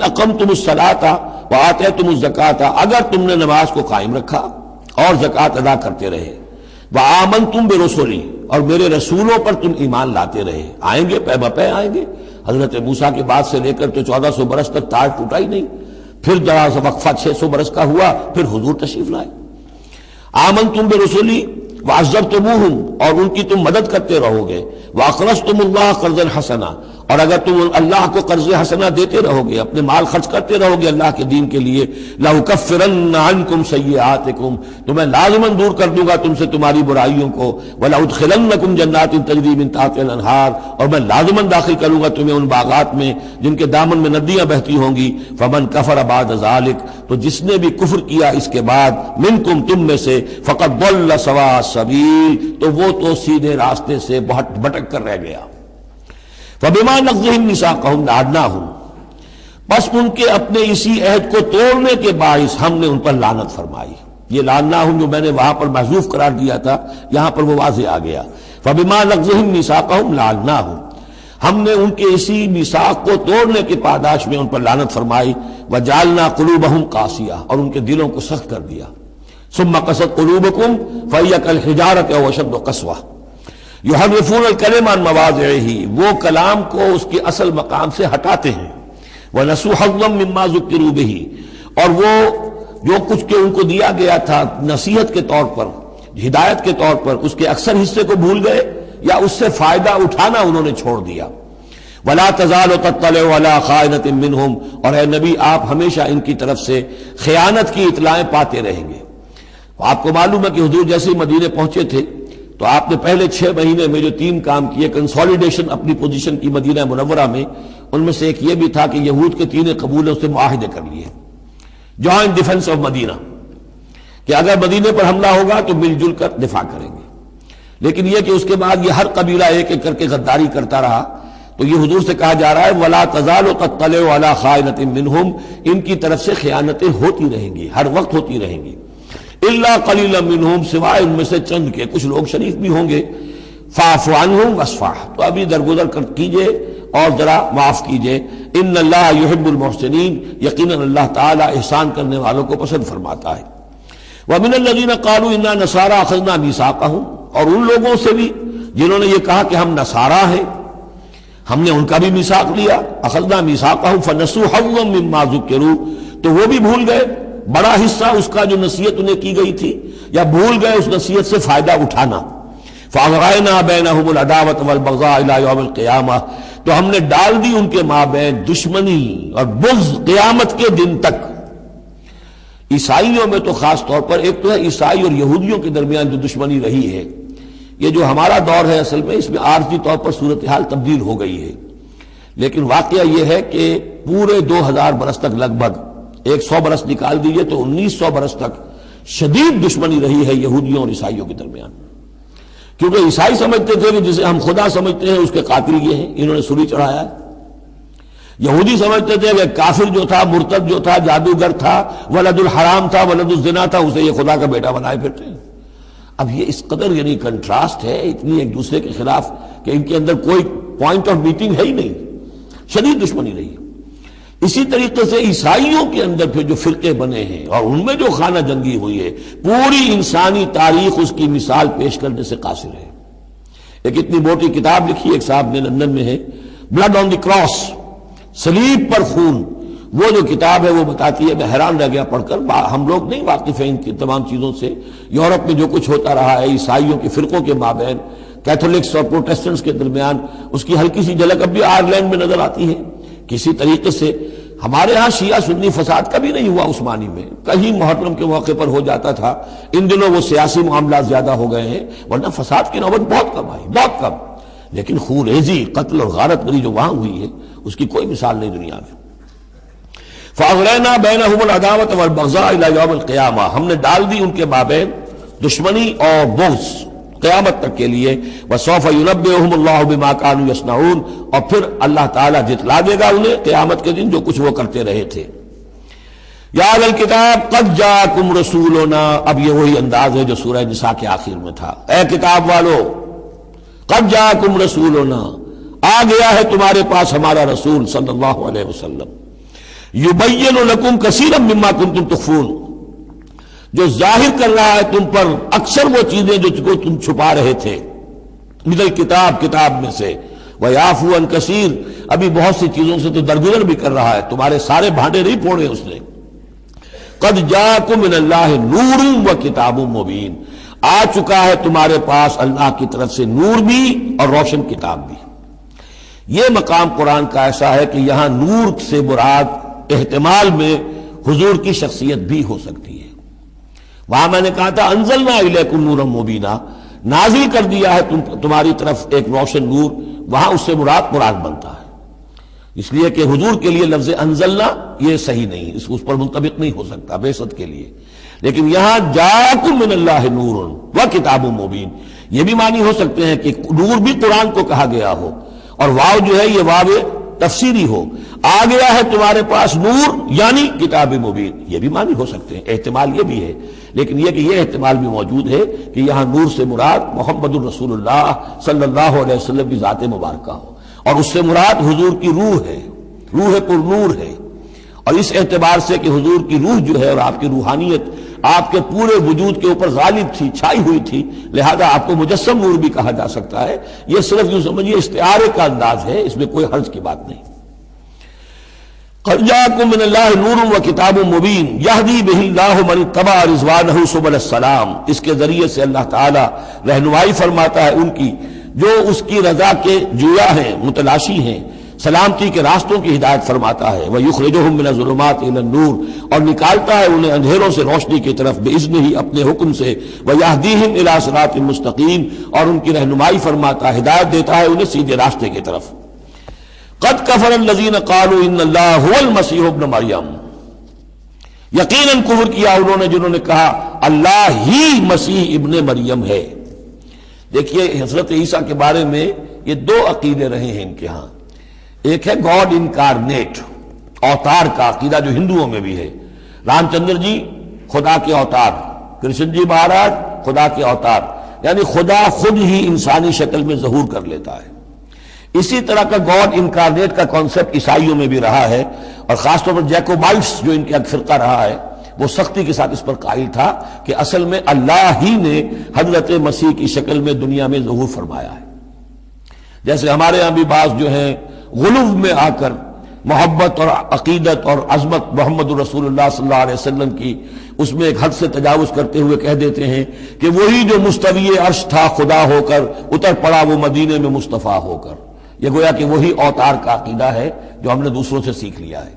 اقمتم الصلاۃ وآتیتم الزکاۃ، اگر تم نے نماز کو قائم رکھا اور زکوٰۃ ادا کرتے رہے، وآمنتم برسلی، اور میرے رسولوں پر تم ایمان لاتے رہے، آئیں گے پے بپے آئیں گے۔ حضرت موسیٰ کے بعد سے لے کر تو 1400 برس تک تار ٹوٹا ہی نہیں، پھر ذرا سا وقفہ 600 برس کا ہوا، پھر حضور تشریف لائے۔ آمنتم برسلی وعزرتموہم، اور ان کی تم مدد کرتے رہو گے، واقرضتم اللہ قرضا حسنا، اور اگر تم اللہ کو قرض حسنہ دیتے رہو گے، اپنے مال خرچ کرتے رہو گے اللہ کے دین کے لیے، لَأُكَفِّرَنَّ عَنْكُمْ سَيِّئَاتِكُمْ، تو میں لازماً دور کر دوں گا تم سے تمہاری برائیوں کو، وَلَأُدْخِلَنَّكُمْ جَنَّاتٍ تَجْرِي مِن تَحْتِهَا الْأَنْهَارُ، اور میں لازماً داخل کروں گا تمہیں ان باغات میں جن کے دامن میں ندیاں بہتی ہوں گی۔ فَمَن كَفَرَ بَعْدَ ذَلِكَ، تو جس نے بھی کفر کیا اس کے بعد، مِنْكُمْ تم میں سے، فَقَدْ ضَلَّ سَوَاءَ السَّبِيلِ، تو وہ تو سیدھے راستے سے بہت بھٹک کر رہ گیا۔ فَبِمَا نَقْضِهِمْ مِيثَاقَهُمْ لَعَنَّاهُمْ، بس ان کے اپنے اسی عہد کو توڑنے کے باعث ہم نے ان پر لعنت فرمائی۔ یہ لعناہم جو میں نے وہاں پر محذوف قرار دیا تھا، یہاں پر وہ واضح آ گیا۔ فَبِمَا نَقْضِهِمْ مِيثَاقَهُمْ لَعَنَّاهُمْ، ہم نے ان کے اسی میثاق کو توڑنے کے پاداش میں ان پر لعنت فرمائی۔ وَجَعَلْنَا قُلُوبَهُمْ قَاسِيَةً، اور ان کے دلوں کو سخت کر دیا۔ ثُمَّ قَسَتْ قُلُوبُكُمْ فَهِيَ كَالْحِجَارَةِ أَوْ أَشَدُّ قَسْوَةً، یحرفون الکلم عن مواضعہ، وہ کلام کو اس کے اصل مقام سے ہٹاتے ہیں۔ ونسوا حظا مما ذکروا بہ، اور وہ جو کچھ کہ ان کو دیا گیا تھا نصیحت کے طور پر، ہدایت کے طور پر، اس کے اکثر حصے کو بھول گئے یا اس سے فائدہ اٹھانا انہوں نے چھوڑ دیا۔ ولا تزال تطلع على خائنۃ منہم، اور اے نبی آپ ہمیشہ ان کی طرف سے خیانت کی اطلاعیں پاتے رہیں گے۔ آپ کو معلوم ہے کہ حضور جیسے مدینے پہنچے تھے تو آپ نے پہلے 6 مہینے میں جو 3 کام کیے، کنسولیڈیشن اپنی پوزیشن کی مدینہ منورہ میں، ان میں سے ایک یہ بھی تھا کہ یہود کے 3 قبولوں سے معاہدے کر لیے، جوائنٹ ڈیفنس آف مدینہ، کہ اگر مدینے پر حملہ ہوگا تو مل جل کر دفاع کریں گے۔ لیکن یہ کہ اس کے بعد یہ ہر قبیلہ ایک ایک کر کے غداری کرتا رہا، تو یہ حضور سے کہا جا رہا ہے وَلَا تَزَالُ تَطَّلِعُ عَلَىٰ خَائِنَةٍ مِّنْهُمْ، ان کی طرف سے خیانتیں ہوتی رہیں گی، ہر وقت ہوتی رہیں گی۔ الا قلیلا منہم، سوائے ان میں سے چند کے، کچھ لوگ شریف بھی ہوں گے۔ فاعف عنہم واصفح، تو ابھی درگزر کیجئے اور ذرا معاف کیجئے۔ ان اللہ یحب المحسنین، یقیناً اللہ تعالی احسان کرنے والوں کو پسند فرماتا ہے۔ ومن الذین قالوا انا نصارى اخذنا میثاقهم، اور ان لوگوں سے بھی جنہوں نے یہ کہا کہ ہم نصارہ ہیں، ہم نے ان کا بھی میثاق لیا۔ اخذنا میثاقهم فنسوا حظا مما ذکروا، تو وہ بھی بھول گئے بڑا حصہ اس کا جو نصیحت انہیں کی گئی تھی، یا بھول گئے اس نصیحت سے فائدہ اٹھانا۔ فَأَغْرَيْنَا بَيْنَهُمُ الْعَدَاوَةَ وَالْبَغْضَاءَ إِلَىٰ يَوْمِ الْقِيَامَةِ، تو ہم نے ڈال دی ان کے مابین دشمنی اور بغض قیامت کے دن تک۔ عیسائیوں میں تو خاص طور پر، ایک تو ہے عیسائی اور یہودیوں کے درمیان جو دشمنی رہی ہے، یہ جو ہمارا دور ہے اصل میں اس میں عارضی طور پر صورتحال تبدیل ہو گئی ہے، لیکن واقعہ یہ ہے کہ پورے 2000 برس تک، لگ بھگ 100 برس نکال دیجئے تو 1900 برس تک شدید دشمنی رہی ہے یہودیوں اور عیسائیوں کے درمیان، کیونکہ عیسائی سمجھتے تھے کہ جسے ہم خدا سمجھتے ہیں اس کے قاتل یہ ہیں، انہوں نے سولی چڑھایا ہے۔ یہودی سمجھتے تھے کہ کافر جو تھا، مرتد جو تھا، جادوگر تھا، ولد الحرام تھا، ولد الزنا تھا، اسے یہ خدا کا بیٹا بنائے پھرتے ہیں۔ اب یہ اس قدر یعنی کنٹراسٹ ہے، اتنی ایک دوسرے کے خلاف کہ ان کے اندر کوئی پوائنٹ آف میٹنگ ہے ہی نہیں، شدید دشمنی رہی۔ اسی طریقے سے عیسائیوں کے اندر پھر جو فرقے بنے ہیں اور ان میں جو خانہ جنگی ہوئی ہے، پوری انسانی تاریخ اس کی مثال پیش کرنے سے قاصر ہے۔ ایک اتنی موٹی کتاب لکھی ایک صاحب نے، لندن میں ہے، بلڈ آن دی کراس، صلیب پر خون، وہ جو کتاب ہے وہ بتاتی ہے، میں حیران رہ گیا پڑھ کر، ہم لوگ نہیں واقف ہیں ان کی تمام چیزوں سے، یورپ میں جو کچھ ہوتا رہا ہے عیسائیوں کے فرقوں کے مابین، کیتھولکس اور پروٹیسٹنٹس کے درمیان، اس کی ہلکی سی جھلک اب بھی آئرلینڈ میں نظر آتی ہے۔ کسی طریقے سے ہمارے ہاں شیعہ سنی فساد کبھی نہیں ہوا عثمانی میں، کہیں محرم کے موقع پر ہو جاتا تھا، ان دنوں وہ سیاسی معاملات زیادہ ہو گئے ہیں، ورنہ فساد کی نوبت بہت کم آئی، بہت کم، لیکن خون ریزی، قتل اور غارت گری جو وہاں ہوئی ہے اس کی کوئی مثال نہیں دنیا میں۔ فَأَغْرَيْنَا بَيْنَهُمُ الْعَدَاوَةَ وَالْبَغْضَاءَ إِلَى يَوْمِ الْقِيَامَةِ، ہم نے ڈال دی ان کے مابین دشمنی اور بغض قیامت تک کے لیے۔ وَسَوْفَ يُنَبِّئُهُمُ اللَّهُ بِمَا كَانُوا يَصْنَعُونَ، اور پھر اللہ تعالیٰ جتلا دے گا انہیں قیامت کے دن جو کچھ وہ کرتے رہے تھے۔ یا اہل الکتاب قد جاءکم رسولنا، اب یہ وہی انداز ہے جو سورہ نساء کے آخر میں تھا، اے کتاب والو، قد جاءکم رسولنا، آ گیا ہے تمہارے پاس ہمارا رسول صلی اللہ علیہ وسلم، یبین لکم کثیرا مما کنتم تخفون، جو ظاہر کر رہا ہے تم پر اکثر وہ چیزیں جو تم چھپا رہے تھے، من الکتاب، کتاب میں سے، ویعفو عن کثیر، ابھی بہت سی چیزوں سے تو درگزر بھی کر رہا ہے، تمہارے سارے بھانڈے نہیں پھوڑے اس نے۔ قد جاءکم من اللہ نور و کتاب مبین، آ چکا ہے تمہارے پاس اللہ کی طرف سے نور بھی اور روشن کتاب بھی۔ یہ مقام قرآن کا ایسا ہے کہ یہاں نور سے مراد احتمال میں حضور کی شخصیت بھی ہو سکتی ہے۔ وہاں میں نے کہا تھا انزلنا الیکم نورا مبینا، نازل کر دیا ہے تمہاری طرف ایک روشن نور، وہاں اس سے مراد قرآن بنتا ہے، اس لیے کہ حضور کے لیے لفظ انزلنا یہ صحیح نہیں، اس پر منطبق نہیں ہو سکتا بعثت کے لیے، لیکن یہاں جاءکم من اللہ نور و کتاب مبین، یہ بھی معنی ہو سکتے ہیں کہ نور بھی قرآن کو کہا گیا ہو، اور واو جو ہے یہ واو تفسیری ہو، آ گیا ہے تمہارے پاس نور یعنی کتاب مبین، یہ بھی معنی ہو سکتے ہیں، احتمال یہ بھی ہے، لیکن یہ کہ یہ احتمال بھی موجود ہے کہ یہاں نور سے مراد محمد الرسول اللہ صلی اللہ علیہ وسلم کی ذات مبارکہ ہو، اور اس سے مراد حضور کی روح ہے، روح پر نور ہے، اور اس اعتبار سے کہ حضور کی روح جو ہے اور آپ کی روحانیت آپ کے پورے وجود کے اوپر غالب تھی، چھائی ہوئی تھی، لہذا آپ کو مجسم نور بھی کہا جا سکتا ہے۔ یہ صرف یوں سمجھیے استعارے کا انداز ہے، اس میں کوئی حرج کی بات نہیں۔ قد جاءکم من اللہ نور و کتاب مبین یہدی بہ اللہ من اتبع رضوانہ سبل السلام، اس کے ذریعے سے اللہ تعالی رہنمائی فرماتا ہے ان کی جو اس کی رضا کے جویا ہیں، متلاشی ہیں، سلامتی کے راستوں کی ہدایت فرماتا ہے۔ وَيُخْرِجُهُم مِّنَ الظُّلُمَاتِ إِلَى النُّورِ، اور نکالتا ہے انہیں اندھیروں سے روشنی کی طرف بِإِذْنِهِ، اپنے حکم سے، وَيَهْدِيهِمْ إِلَىٰ صِرَاطٍ مُّسْتَقِيمٍ، اور ان کی رہنمائی فرماتا ہے، ہدایت دیتا ہے انہیں سیدھے راستے کی طرف۔ قَدْ كَفَرَ الَّذِينَ قَالُوا إِنَّ اللَّهَ هُوَ الْمَسِيحُ ابْنُ مَرْيَمَ، یقیناً کفر کیا انہوں نے جنہوں نے کہا اللہ ہی مسیح ابن مریم ہے۔ دیکھیے حضرت عیسیٰ کے بارے میں یہ دو عقیدے رہے ہیں ان کے ہاں، ایک ہے گاڈ انکارنیٹ، اوتار کا عقیدہ جو ہندوؤں میں بھی ہے، رام چندر جی خدا کے اوتار، کرشن جی مہاراج خدا کے اوتار، یعنی خدا خود ہی انسانی شکل میں ظہور کر لیتا ہے۔ اسی طرح کا گاڈ انکارنیٹ کا کانسیپٹ عیسائیوں میں بھی رہا ہے، اور خاص طور پر جیکوبائٹس جو ان کا ایک فرقہ رہا ہے وہ سختی کے ساتھ اس پر قائل تھا کہ اصل میں اللہ ہی نے حضرت مسیح کی شکل میں دنیا میں ظہور فرمایا ہے۔ جیسے ہمارے ہاں بھی بعض جو ہیں غلو میں آ کر محبت اور عقیدت اور عظمت محمد رسول اللہ صلی اللہ علیہ وسلم کی اس میں ایک حد سے تجاوز کرتے ہوئے کہہ دیتے ہیں کہ وہی جو مستوی عرش تھا خدا ہو کر اتر پڑا وہ مدینے میں مصطفیٰ ہو کر، یہ گویا کہ وہی اوتار کا عقیدہ ہے جو ہم نے دوسروں سے سیکھ لیا ہے۔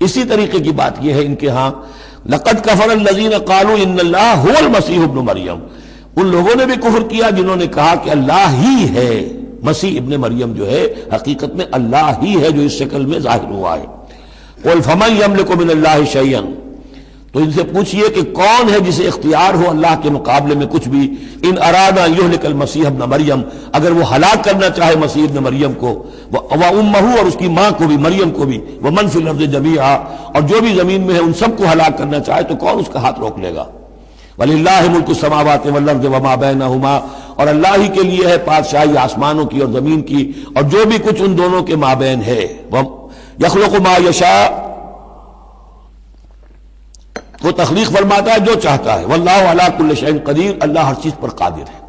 اسی طریقے کی بات یہ ہے ان کے ہاں لقد کفر الذین قالوا ان اللہ هو المسیح ابن مریم، ان لوگوں نے بھی کفر کیا جنہوں نے کہا کہ اللہ ہی ہے، مسیح ابن مریم جو ہے حقیقت میں اللہ ہی ہے جو اس شکل میں ظاہر ہوا ہے۔ قل فمن یملک من اللہ شیئا، تو ان سے پوچھئے کہ کون ہے جسے اختیار ہو اللہ کے مقابلے میں کچھ بھی، ان ارادہ یہلک المسیح ابن مریم، اگر وہ ہلاک کرنا چاہے مسیح ابن مریم کو، وامہ، اور اس کی ماں کو بھی، مریم کو بھی، ومن فی الارض جمیعا، اور جو بھی زمین میں ہے ان سب کو ہلاک کرنا چاہے تو کون اس کا ہاتھ روک لے گا؟ وَلِلَّهِ مُلْكُ السَّمَاوَاتِ وَالْأَرْضِ وَمَا بَيْنَهُمَا، اور اللہ ہی کے لیے ہے بادشاہی آسمانوں کی اور زمین کی اور جو بھی کچھ ان دونوں کے مابین ہے۔ یخلق ما یشاء، وہ تخلیق فرماتا ہے جو چاہتا ہے، واللہ علی کل شیء قدیر، اللہ ہر چیز پر قادر ہے،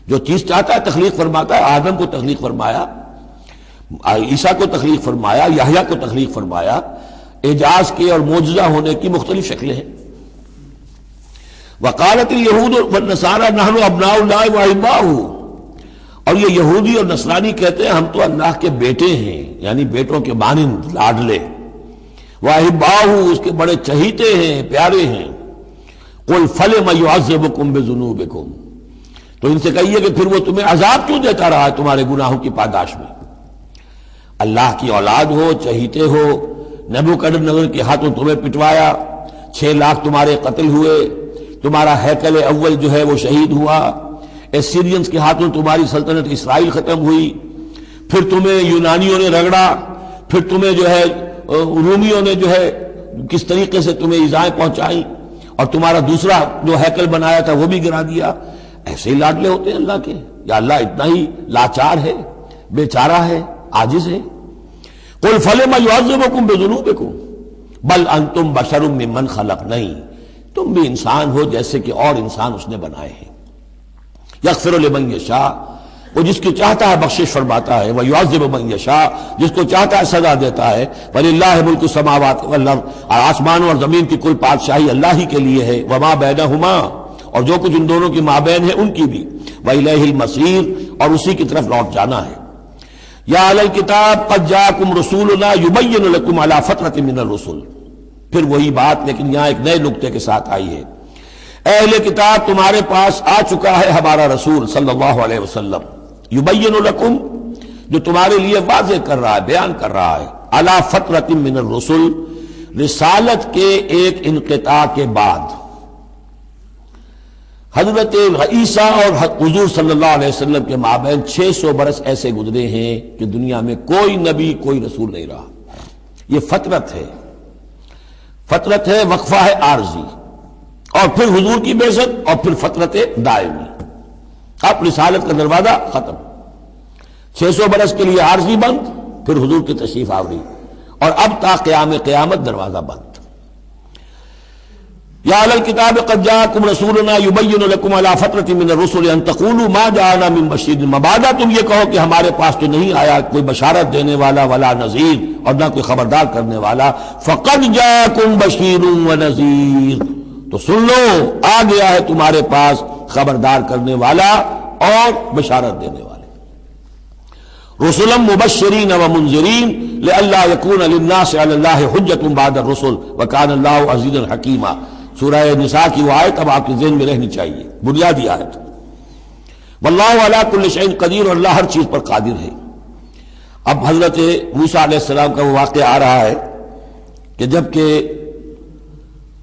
جو چیز چاہتا ہے تخلیق فرماتا ہے۔ آدم کو تخلیق فرمایا، عیسیٰ کو تخلیق فرمایا، یحییٰ کو تخلیق فرمایا۔ اعجاز کے اور معجزہ ہونے کی مختلف شکلیں ہیں۔ وقالت الیہود والنصارى نحن ابناء اللہ واحباؤہ، اور یہ یہودی اور نصرانی کہتے ہیں ہم تو اللہ کے بیٹے ہیں، یعنی بیٹوں کے مانند لاڈلے، واحباؤہ اس کے بڑے چہیتے ہیں، پیارے ہیں۔ قل فلم يعذبكم بذنوبكم، تو ان سے کہیے کہ پھر وہ تمہیں عذاب کیوں دیتا رہا ہے تمہارے گناہوں کی پاداش میں؟ اللہ کی اولاد ہو، چہیتے ہو، نبوکدنضر کے ہاتھوں تمہیں پٹوایا، 6 لاکھ تمہارے قتل ہوئے، تمہارا ہیکل اول جو ہے وہ شہید ہوا، ایسیرینز کے ہاتھوں تمہاری سلطنت اسرائیل ختم ہوئی، پھر تمہیں یونانیوں نے رگڑا، پھر تمہیں جو ہے رومیوں نے جو ہے کس طریقے سے تمہیں ایذائیں پہنچائیں، اور تمہارا دوسرا جو ہیکل بنایا تھا وہ بھی گرا دیا۔ ایسے ہی لاڈلے ہوتے ہیں اللہ کے؟ یا اللہ اتنا ہی لاچار ہے، بیچارہ ہے، عاجز ہے؟ قل فلم يعذبكم بذنوبكم بل انتم بشر ممن خلق، نہیں، تم بھی انسان ہو جیسے کہ اور انسان اس نے بنائے ہیں۔ یغفر لمن یشاء، وہ جس کی چاہتا ہے بخشش فرماتا ہے، ویعذب من یشاء، جس کو چاہتا ہے سزا دیتا ہے۔ وللہ ملک السماوات والارض، اور آسمانوں اور زمین کی کوئی بادشاہی اللہ ہی کے لیے ہے، وما بینہما، اور جو کچھ ان دونوں کی مابین ہے ان کی بھی، وإلیہ المصیر، اور اسی کی طرف لوٹ جانا ہے۔ یا اہل الکتاب قد جاءکم رسولنا یبین لکم علی فترۃ من الرسل، پھر وہی بات لیکن یہاں ایک نئے نکتے کے ساتھ آئی ہے۔ اہل کتاب تمہارے پاس آ چکا ہے ہمارا رسول صلی اللہ علیہ وسلم، یبین لکم، جو تمہارے لیے واضح کر رہا ہے، بیان کر رہا ہے، علی فترۃ من الرسل، رسالت کے ایک انقطاع کے بعد۔ حضرت عیسیٰ اور حضور صلی اللہ علیہ وسلم کے مابین 600 برس ایسے گزرے ہیں کہ دنیا میں کوئی نبی کوئی رسول نہیں رہا۔ یہ فترت ہے، فترت ہے، وقفہ ہے عارضی، اور پھر حضور کی بعثت، اور پھر فترت دائمی، اب رسالت کا دروازہ ختم، 600 برس کے لیے عارضی بند، پھر حضور کی تشریف آوری، اور اب تا قیام قیامت دروازہ بند۔ یا اہل الکتاب قد جاءکم رسولنا یبین لکم علی فترۃ من الرسل ان تقولوا ما جاءنا من بشیر، مبادا تم یہ کہو کہ ہمارے پاس تو نہیں آیا کوئی بشارت دینے والا ولا نذیر، اور نہ کوئی خبردار کرنے والا۔ فقد جاءکم بشیر ونذیر، تو سن لو آ گیا ہے تمہارے پاس خبردار کرنے والا اور بشارت دینے والے۔ رسلا مبشرین ومنذرین لئلا یکون للناس علی اللہ حجۃ بعد الرسل وکان اللہ عزیزا حکیما، سورہ نساء کی وہ آیت اب آپ کے ذہن میں رہنی چاہیے، بنیادی آیت۔ واللہ علی کل شیء قدیر، اور اللہ ہر چیز پر قادر ہے۔ اب حضرت موسیٰ علیہ السلام کا وہ واقعہ آ رہا ہے کہ جب کہ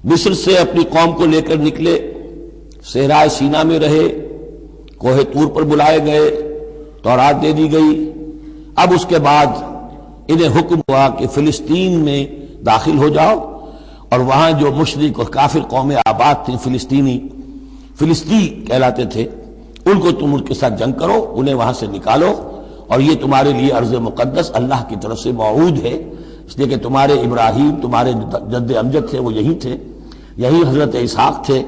مصر سے اپنی قوم کو لے کر نکلے، صحرائے سینا میں رہے، کوہ طور پر بلائے گئے، تورات دے دی گئی، اب اس کے بعد انہیں حکم ہوا کہ فلسطین میں داخل ہو جاؤ، اور وہاں جو مشرک اور کافر قومیں آباد تھیں، فلسطی کہلاتے تھے، ان کو تم ان کے ساتھ جنگ کرو، انہیں وہاں سے نکالو، اور یہ تمہارے لیے ارض مقدس اللہ کی طرف سے موعود ہے، اس لیے کہ تمہارے ابراہیم، تمہارے جد امجد تھے وہ یہی تھے، یہی حضرت اسحاق تھے،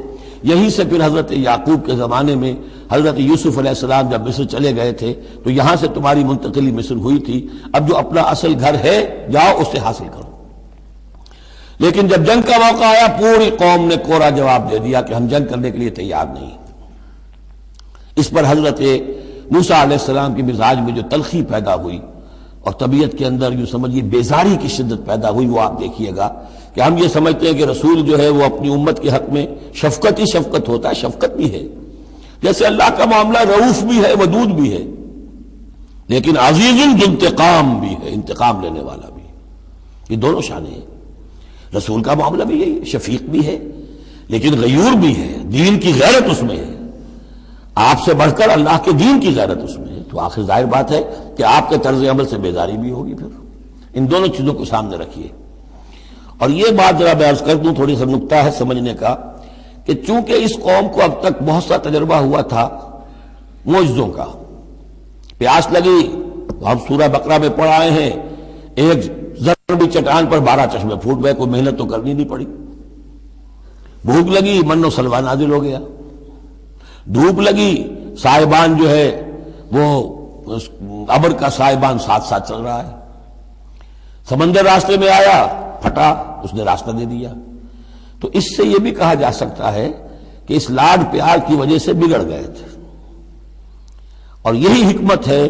یہیں سے پھر حضرت یعقوب کے زمانے میں حضرت یوسف علیہ السلام جب مصر چلے گئے تھے تو یہاں سے تمہاری منتقلی مصر ہوئی تھی، اب جو اپنا اصل گھر ہے جاؤ اسے حاصل کرو۔ لیکن جب جنگ کا موقع آیا پوری قوم نے کوڑا جواب دے دیا کہ ہم جنگ کرنے کے لیے تیار نہیں۔ اس پر حضرت موسیٰ علیہ السلام کی مزاج میں جو تلخی پیدا ہوئی اور طبیعت کے اندر یوں سمجھیے بیزاری کی شدت پیدا ہوئی، وہ آپ دیکھیے گا کہ ہم یہ سمجھتے ہیں کہ رسول جو ہے وہ اپنی امت کے حق میں شفقت ہی شفقت ہوتا ہے، شفقت بھی ہے، جیسے اللہ کا معاملہ رؤوف بھی ہے، ودود بھی ہے، لیکن عزیز ذو انتقام بھی ہے، انتقام لینے والا بھی ہے۔ یہ دونوں شانیں ہیں۔ رسول کا معاملہ بھی یہی ہے، شفیق بھی ہے لیکن غیور بھی ہے، دین کی غیرت اس میں ہے، آپ سے بڑھ کر اللہ کے دین کی غیرت اس میں ہے، تو آخر ظاہر بات ہے کہ آپ کے طرز عمل سے بیزاری بھی ہوگی۔ پھر ان دونوں چیزوں کو سامنے رکھیے۔ اور یہ بات ذرا میں عرض کر دوں، تھوڑی سا نکتہ ہے سمجھنے کا، کہ چونکہ اس قوم کو اب تک بہت سا تجربہ ہوا تھا معجزوں کا، پیاس لگی، ہم سورہ بقرہ میں پڑھ آئے ہیں، ایک بھی چٹان پر 12 چشمے پھوٹ گئے، کوئی محنت تو کرنی نہیں پڑی۔ بھوک لگی، من و سلوہ نازل ہو گیا۔ دھوپ لگی، سائبان جو ہے وہ ابر کا سائبان ساتھ ساتھ چل رہا ہے۔ سمندر راستے میں آیا، پھٹا، اس نے راستہ دے دیا۔ تو اس سے یہ بھی کہا جا سکتا ہے کہ اس لاڈ پیار کی وجہ سے بگڑ گئے تھے، اور یہی حکمت ہے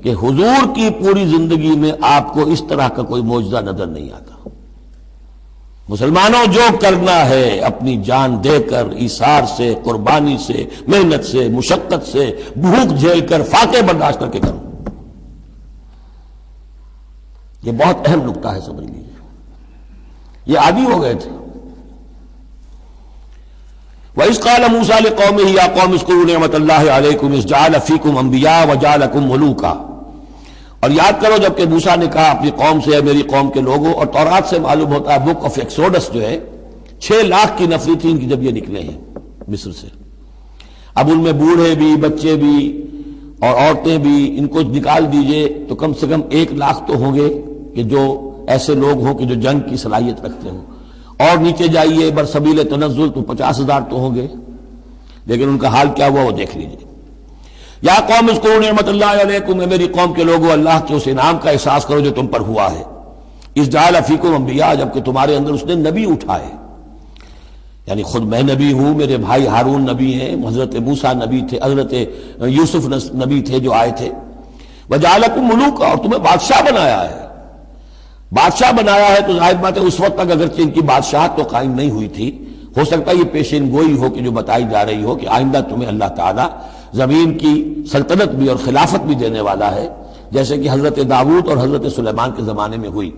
کہ حضور کی پوری زندگی میں آپ کو اس طرح کا کوئی معجزہ نظر نہیں آتا۔ مسلمانوں، جو کرنا ہے اپنی جان دے کر، ایثار سے، قربانی سے، محنت سے، مشقت سے، بھوک جھیل کر، فاقے برداشت کر کے کرو۔ یہ بہت اہم نکتہ ہے، سمجھ لیجیے۔ یہ عادی ہو گئے تھے۔ وَإِذْ قَالَ مُوسَىٰ لِقَوْمِهِ يَا قَوْمِ اذْكُرُوا نِعْمَةَ اللَّهِ عَلَيْكُمْ إِذْ جَعَلَ فِيكُمْ أَنْبِيَاءَ وَجَعَلَكُمْ مُلُوكًا، اور یاد کرو جب کہ موسیٰ نے کہا اپنی قوم سے، میری قوم کے لوگوں، اور تورات سے معلوم ہوتا ہے، بک آف ایکسوڈس جو ہے 6 لاکھ کی نفری تھی ان کی جب یہ نکلے ہیں مصر سے۔ اب ان میں بوڑھے بھی، بچے بھی اور عورتیں بھی، ان کو نکال دیجئے تو کم سے کم 1 لاکھ تو ہوں گے کہ جو ایسے لوگ ہوں کہ جو جنگ کی صلاحیت رکھتے ہوں، اور نیچے جائیے برسبیل تنزل تو 50,000 تو ہوں گے، لیکن ان کا حال کیا ہوا وہ دیکھ لیجئے۔ یا قوم اذکروا نعمت اللہ علیکم، میری قوم کے لوگوں اللہ کے اس انعام کا احساس کرو جو تم پر ہوا ہے۔ اذ جعل فیکم انبیاء، جبکہ تمہارے اندر اس نے نبی اٹھائے، یعنی خود میں نبی ہوں، میرے بھائی ہارون نبی ہیں، حضرت موسیٰ نبی تھے، حضرت یوسف نبی تھے جو آئے تھے۔ وجعلکم ملوکا، اور تمہیں بادشاہ بنایا ہے۔ بادشاہ بنایا ہے تو ظاہر بات ہے اس وقت تک اگرچہ ان کی بادشاہت تو قائم نہیں ہوئی تھی، ہو سکتا ہے یہ پیشین گوئی ہو کہ جو بتائی جا رہی ہو کہ آئندہ تمہیں اللہ تعالیٰ زمین کی سلطنت بھی اور خلافت بھی دینے والا ہے، جیسے کہ حضرت داؤد اور حضرت سلیمان کے زمانے میں ہوئی۔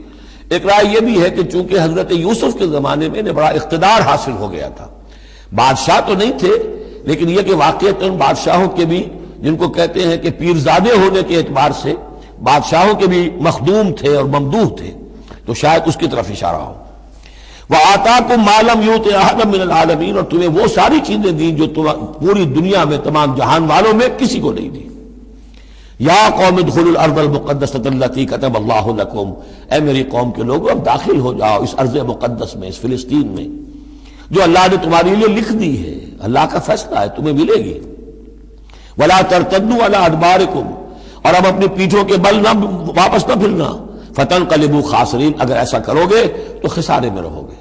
ایک رائے یہ بھی ہے کہ چونکہ حضرت یوسف کے زمانے میں انہیں بڑا اقتدار حاصل ہو گیا تھا، بادشاہ تو نہیں تھے، لیکن یہ کہ واقعتاً بادشاہوں کے بھی، جن کو کہتے ہیں کہ پیرزادے ہونے کے اعتبار سے بادشاہوں کے بھی مخدوم تھے اور ممدوح تھے، تو شاید اس کی طرف اشارہ ہو۔ وَآتَاكُم مَّا لَمْ يُؤْتِ أَحَدًا مِّنَ الْعَالَمِينَ، اور تمہیں وہ ساری چیزیں دیں جو پوری دنیا میں تمام جہان والوں میں کسی کو نہیں دی۔ یا قوم ادخلوا الارض المقدسۃ التي كتب اللہ لكم، اے میری قوم کے لوگوں اب داخل ہو جاؤ اس ارض مقدس میں، اس فلسطین میں جو اللہ نے تمہارے لیے لکھ دی ہے، اللہ کا فیصلہ ہے، تمہیں ملے گی۔ ولا ترتدوا على ادباركم، اور اب اپنی پیٹھوں کے بل نہ واپس نہ پھرنا، فتنقلبوا خاسرین، اگر ایسا کرو گے تو خسارے میں رہو گے۔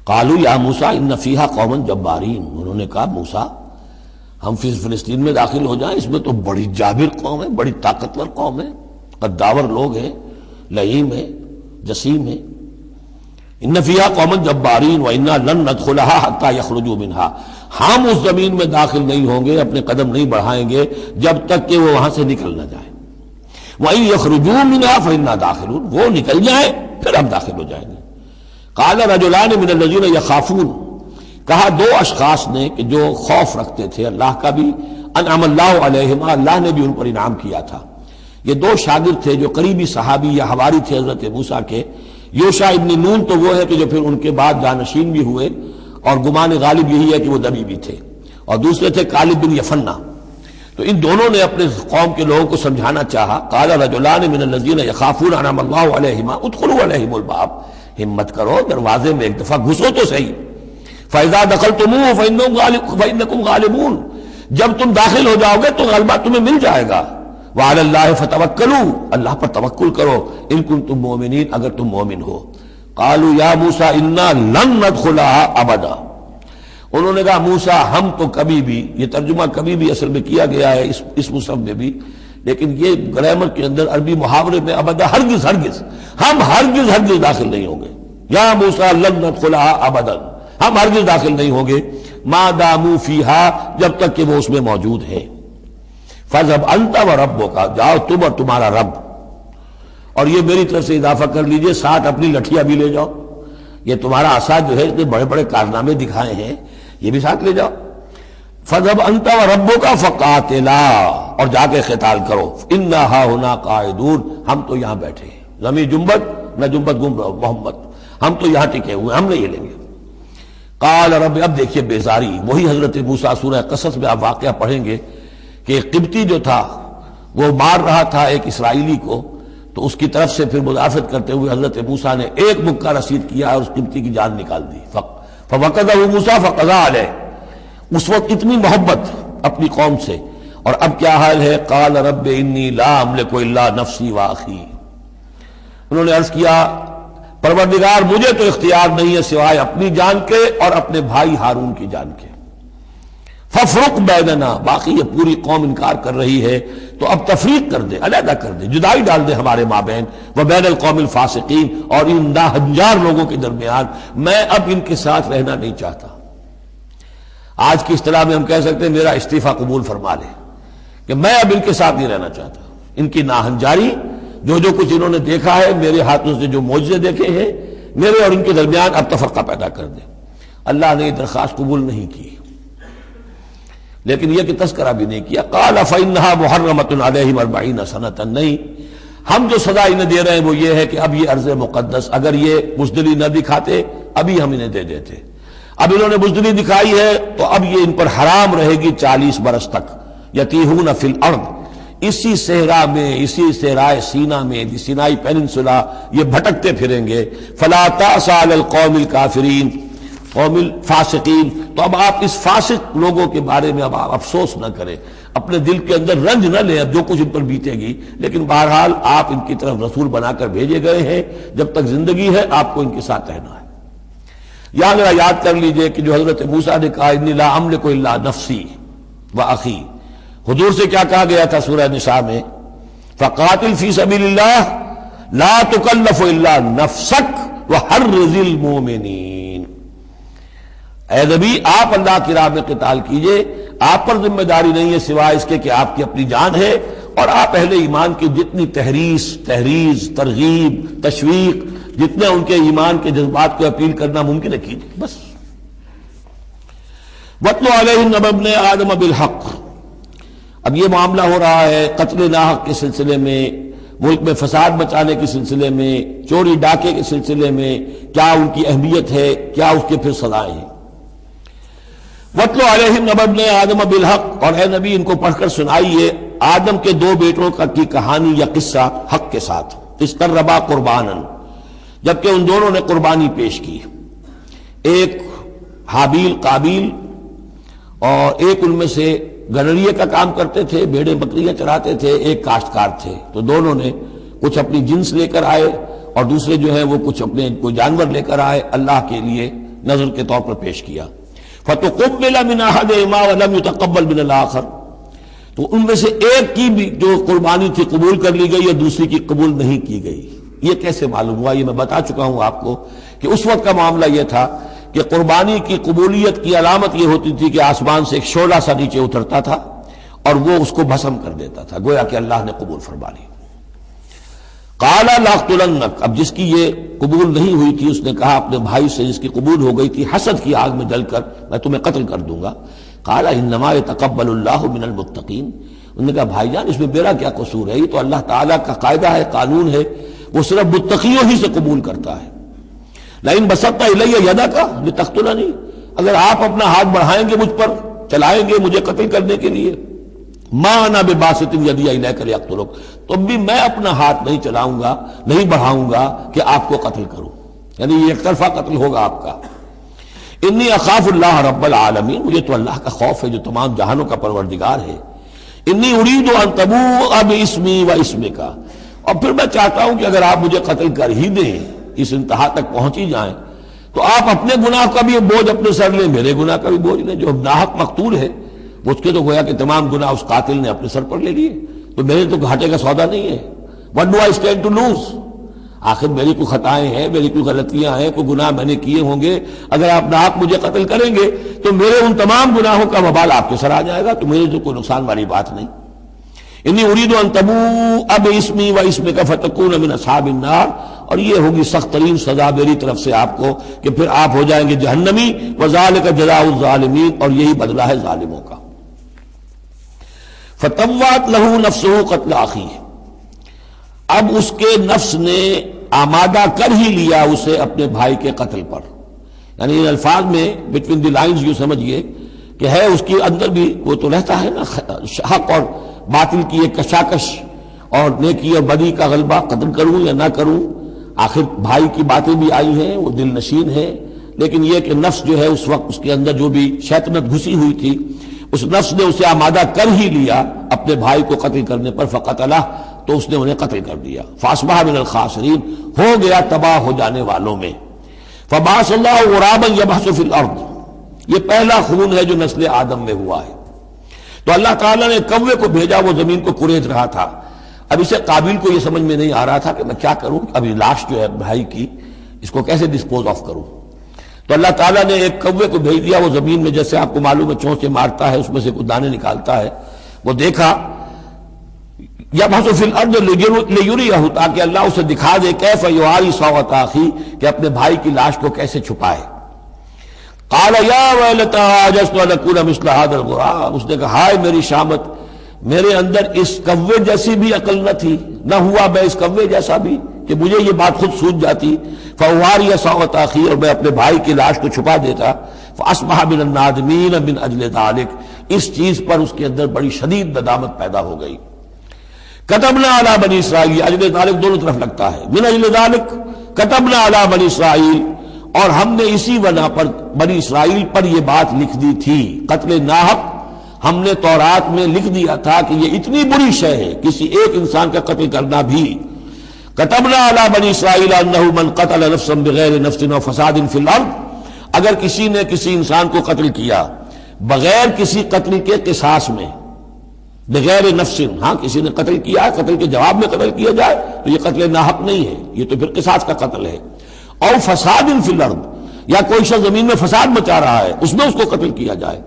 قالوا یا موسیٰ ان فیہا قوما جبارین، انہوں نے کہا موسیٰ ہم فلسطین میں داخل ہو جائیں، اس میں تو بڑی جابر قوم ہے، بڑی طاقتور قوم ہے، قداور لوگ ہیں، لئیم ہیں، جسیم ہیں۔ ان فیہا قوما جبارین وانا لن ندخلها حتى يخرجوا منها، ہم اس زمین میں داخل نہیں ہوں گے، اپنے قدم نہیں بڑھائیں گے جب تک کہ وہ وہاں سے نکل نہ جائیں۔ وَإِن يَخْرُجُوا مِنْهَا فَإِنَّا دَاخِلُونَ، وہ نکل جائیں پھر ہم داخل ہو جائیں گے۔ قَالَ رَجُلَانِ مِنَ الَّذِينَ يَخَافُونَ، کہا 2 اشخاص نے کہ جو خوف رکھتے تھے اللہ کا بھی، انعم اللہ علیہما، اللہ نے بھی ان پر انعام کیا تھا۔ یہ 2 شاگرد تھے جو قریبی صحابی یا حواری تھے حضرت موسیٰ کے۔ یوشع ابن نون تو وہ ہے کہ جو پھر ان کے بعد جانشین بھی ہوئے، اور گمان غالب یہی ہے کہ وہ نبی بھی تھے، اور دوسرے تھے کالب بن یفنہ۔ تو ان دونوں نے اپنے قوم کے لوگوں کو سمجھانا چاہا۔ قال رجلان من الذین یخافون انعم اللہ علیہما ادخلوا علیہم الباب، ہمت کرو دروازے میں ایک دفعہ گھسو تو صحیح۔ فاذا دخلتموہ فانکم غالبون، جب تم داخل ہو جاؤ گے تو غلبہ تمہیں مل جائے گا۔ وعلی اللہ فتوکلوا، اللہ پر توکل کرو، ان کنتم مؤمنین، اگر تم مومن ہو۔ قالوا یا موسیٰ انا لن ندخلها ابدا، انہوں نے کہا موسیٰ ہم تو کبھی بھی، یہ ترجمہ کبھی بھی اصل میں کیا گیا ہے اس مصحف میں بھی، لیکن یہ گرامر کے اندر عربی محاورے میں ابدا، ہرگز ہرگز، ہم ہرگز ہرگز داخل نہیں ہوں گے۔ یا موسیٰ لن ندخلها ابدا، ہم ہرگز داخل نہیں ہوں گے، ما داموا فیہا، جب تک کہ وہ اس میں موجود ہے۔ فاذهب انت وربک، جاؤ تم اور تمہارا رب، اور یہ میری طرف سے اضافہ کر لیجئے، ساتھ اپنی لٹھیاں بھی لے جاؤ، یہ تمہارا عصا جو ہے اس نے بڑے بڑے کارنامے دکھائے ہیں، یہ بھی ساتھ لے جاؤ۔ فَذْهَبْ أَنْتَ وَرَبُّكَ فَقَاتِلَا، اور جا کے قتال کرو، إِنَّا هَاهُنَا قَاعِدُونَ، ہم تو یہاں بیٹھے ہیں، زمین جنبت نہ جنبت گم رہو محمد، ہم تو یہاں ٹکے ہوئے، ہم نہیں ہلیں گے۔ قال رب، اب دیکھیے بیزاری، وہی حضرت موسیٰ سورہ قصص میں آپ واقعہ پڑھیں گے کہ قبطی جو تھا وہ مار رہا تھا ایک اسرائیلی کو، تو اس کی طرف سے پھر مدافعت کرتے ہوئے حضرت موسیٰ نے ایک مکہ رسید کیا اور اس قبطی کی جان نکال دی. فوقذہ موسیٰ فقضیٰ علیہ. اس وقت اتنی محبت اپنی قوم سے، اور اب کیا حال ہے؟ قال رب انی لا املک الا نفسی واخی. انہوں نے عرض کیا پروردگار مجھے تو اختیار نہیں ہے سوائے اپنی جان کے اور اپنے بھائی ہارون کی جان کے. ففرق بیننا. باقی یہ پوری قوم انکار کر رہی ہے تو اب تفریق کر دے، علیحدہ کر دے، جدائی ڈال دے ہمارے مابین، وبین القوم الفاسقین، اور ان ناہنجار لوگوں کے درمیان. میں اب ان کے ساتھ رہنا نہیں چاہتا. آج کی اصطلاح میں ہم کہہ سکتے ہیں میرا استعفیٰ قبول فرما لے، کہ میں اب ان کے ساتھ نہیں رہنا چاہتا. ان کی ناہنجاری، جو کچھ انہوں نے دیکھا ہے، میرے ہاتھوں سے جو معجزے دیکھے ہیں، میرے اور ان کے درمیان اب تفرقہ پیدا کر دے. اللہ نے یہ درخواست قبول نہیں کی، لیکن یہ کہ تذکرہ بھی نہیں کیا. قال فإنها محرمة عليهم 40 سنة. نہیں، ہم جو سزا انہیں دے رہے ہیں وہ یہ ہے کہ اب یہ ارض مقدس، اگر یہ بزدلی نہ دکھاتے ابھی ہم انہیں دے دیتے. اب انہوں نے بزدلی دکھائی ہے تو اب یہ ان پر حرام رہے گی 40 برس تک. یتیہون فی الارض، اسی صحرا میں، اسی صحرائے سینا میں، سینائی پیننسولا، یہ بھٹکتے پھریں گے. فلا تأس علی القوم الکافرین قوم الفاسقین. تو اب آپ اس فاسق لوگوں کے بارے میں اب آپ افسوس نہ کریں، اپنے دل کے اندر رنج نہ لیں اب جو کچھ ان پر بیتے گی. لیکن بہرحال آپ ان کی طرف رسول بنا کر بھیجے گئے ہیں، جب تک زندگی ہے آپ کو ان کے ساتھ رہنا ہے. یہاں ذرا یاد کر لیجئے کہ جو حضرت موسیٰ نے کہا انی لا املک الا نفسی واخی، حضور سے کیا کہا گیا تھا سورہ نساء میں؟ فقاتل فی سبیل اللہ لا تکلف الا نفسک وحرض المؤمنین. اے نبی آپ اللہ کی راہ میں قتال کیجئے، آپ پر ذمہ داری نہیں ہے سوائے اس کے کہ آپ کی اپنی جان ہے، اور آپ اہل ایمان کی جتنی تحریض، ترغیب، تشویق، جتنے ان کے ایمان کے جذبات کو اپیل کرنا ممکن ہے کیجئے بس. وَاتْلُ عَلَيْهِمْ نَبَأَ ابْنَيْ آدَمَ بِالْحَقِّ. اب یہ معاملہ ہو رہا ہے قتل ناحق کے سلسلے میں، ملک میں فساد مچانے کے سلسلے میں، چوری ڈاکے کے سلسلے میں، کیا ان کی اہمیت ہے، کیا اس کے پھر سزائیں ہیں. وَاتْلُ عَلَيْهِمْ نَبَأَ ابْنَيْ آدَمَ بِالْحَقِّ. اور اے نبی ان کو پڑھ کر سنائیے آدم کے 2 بیٹوں کی کہانی یا قصہ حق کے ساتھ. اِسْتَرَّبَا قُرْبَانًا، جبکہ ان دونوں نے قربانی پیش کی. ایک حابیل قابیل، اور ایک ان میں سے گنریے کا کام کرتے تھے، بھیڑیں بکریاں چراتے تھے، ایک کاشتکار تھے. تو دونوں نے کچھ اپنی جنس لے کر آئے اور دوسرے جو ہیں وہ کچھ اپنے کوئی جانور لے کر آئے، اللہ کے لیے نذر کے طور پر پیش کیا. فَتُقُبِّلَ مِنْ أَحَدِهِمَا وَلَمْ يُتَقَبَّلْ مِنَ الْآخَرِ. تو ان میں سے ایک کی بھی جو قربانی تھی قبول کر لی گئی اور دوسری کی قبول نہیں کی گئی. یہ کیسے معلوم ہوا؟ یہ میں بتا چکا ہوں آپ کو کہ اس وقت کا معاملہ یہ تھا کہ قربانی کی قبولیت کی علامت یہ ہوتی تھی کہ آسمان سے ایک شعلہ سا نیچے اترتا تھا اور وہ اس کو بھسم کر دیتا تھا، گویا کہ اللہ نے قبول فرما لی. قَالَ لَأَقْتُلَنَّكَ. اب جس کی یہ قبول نہیں ہوئی تھی اس نے کہا اپنے بھائی سے جس کی قبول ہو گئی تھی حسد کی آگ میں جل کر میں تمہیں قتل کر دوں گا. قَالَ إِنَّمَا يَتَقَبَّلُ اللَّهُ مِنَ الْمُتَّقِينَ. انہوں نے کہا بھائی جان اس میں میرا کیا قصور ہے، یہ تو اللہ تعالیٰ کا قاعدہ ہے، قانون ہے، وہ صرف متقیوں ہی سے قبول کرتا ہے. لئن بسطت الی یدک لتقتلنی، اگر آپ اپنا ہاتھ بڑھائیں گے مجھ پر، چلائیں گے مجھے قتل کرنے کے لیے، ما انا بباسط یدی الیک لیقتلک، تو بھی میں اپنا ہاتھ نہیں چلاؤں گا، نہیں بڑھاؤں گا کہ آپ کو قتل کروں، یعنی یہ ایک طرفہ قتل ہوگا آپ کا. انی اخاف اللہ رب العالمین، مجھے تو اللہ کا خوف ہے جو تمام جہانوں کا پروردگار ہے. انی ارید ان تبوء باسمی و اسمک، اور پھر میں چاہتا ہوں کہ اگر آپ مجھے قتل کر ہی دیں، اس انتہا تک پہنچ ہی جائیں، تو آپ اپنے گناہ کا بھی بوجھ اپنے سر لیں، میرے گناہ کا بھی بوجھ لیں. جو ناحق مقتول ہے اس کے تو گویا کہ تمام گناہ اس قاتل نے اپنے سر پر لے لیے، تو میرے تو گھاٹے کا سودا نہیں ہے. What do I stand to lose؟ آخر میری کوئی خطائیں ہیں، میری کوئی غلطیاں ہیں، کوئی گناہ میں نے کیے ہوں گے، اگر آپ ناحق مجھے قتل کریں گے تو میرے ان تمام گناہوں کا وبال آپ کے سر آ جائے گا، تو میرے تو کوئی نقصان والی بات نہیں. انی ارید ان تبوء باسمی و اسمک فتکون من اصحاب النار، اور یہ ہوگی سخت ترین سزا میری طرف سے آپ کو کہ پھر آپ ہو جائیں گے جہنمی. وذالک جزاء الظالمین، اور یہی بدلہ ہے ظالموں کا. فطوعت له نفسه قتل اخیہ، اب اس کے نفس نے آمادہ کر ہی لیا اسے اپنے بھائی کے قتل پر. یعنی ان الفاظ میں بٹوین دی لائنز یوں سمجھیے کہ ہے اس کے اندر بھی وہ تو رہتا ہے نا حق اور باطل کی ایک کشاکش، اور نیکی اور بدی کا غلبہ، قتل کروں یا نہ کروں. آخر بھائی کی باتیں بھی آئی ہیں، وہ دل نشین ہے، لیکن یہ کہ نفس جو ہے اس وقت اس کے اندر جو بھی شیطنت گھسی ہوئی تھی، اس نفس نے اسے آمادہ کر ہی لیا اپنے بھائی کو قتل کرنے پر. فقتلہ، تو اس نے انہیں قتل کر دیا. فاصبح من الخاسرین، ہو گیا تباہ ہو جانے والوں میں. فبعث اللہ غرابا یبحث فی الارض، یہ پہلا خون ہے جو نسل آدم میں ہوا ہے. تو اللہ تعالیٰ نے کوے کو بھیجا، وہ زمین کو کرید رہا تھا. اب اسے قابل کو یہ سمجھ میں نہیں آ رہا تھا کہ میں کیا کروں، ابھی لاش جو ہے بھائی کی، اس کو کیسے ڈسپوز آف کروں. تو اللہ تعالیٰ نے ایک کوے کو بھیج دیا. وہ زمین میں جیسے آپ کو معلوم ہے چونچے مارتا ہے، اس میں سے کچھ دانے نکالتا ہے. وہ دیکھا یبحث فی الارض لیریہ، تاکہ اللہ اسے دکھا دے کیف یواری سوءۃ اخی، کہ اپنے بھائی کی لاش کو کیسے چھپائے. قال یا ویلتى عجزت ان اکون مثل هذا الغراب، اس نے کہا ہائے میری شامت، میرے اندر اس کوے جیسی بھی عقل نہ تھی، نہ ہوا میں اس کوے جیسا بھی کہ مجھے یہ بات خود سوچ جاتی. فواری سوءۃ اخی، اور میں اپنے بھائی کی لاش کو چھپا دیتا. فاصبح من النادمین من اجل ذلک، اس چیز پر اس کے اندر بڑی شدید ندامت پیدا ہو گئی. کتبنا علی بنی اسرائیل، اجل ذلک دونوں طرف لگتا ہے، من اجل ذلک کتبنا علی بنی اسرائیل، اور ہم نے اسی بنا پر بنی اسرائیل پر یہ بات لکھ دی تھی. قتل ناحق ہم نے تورات میں لکھ دیا تھا کہ یہ اتنی بری شے ہے کسی ایک انسان کا قتل کرنا بھی. کتبنا علی بنی اسرائیل انہ من قتل نفسا بغیر نفس و فساد فی الارض، اگر کسی نے کسی انسان کو قتل کیا بغیر کسی قتل کے قصاص میں، بغیر نفس، ہاں کسی نے قتل کیا، قتل کے جواب میں قتل کیا جائے تو یہ قتل ناحق نہیں ہے، یہ تو پھر قصاص کا قتل ہے. اور فساد فی الارض، یا کوئی شخص زمین میں فساد مچا رہا ہے اس میں اس کو قتل کیا جائے،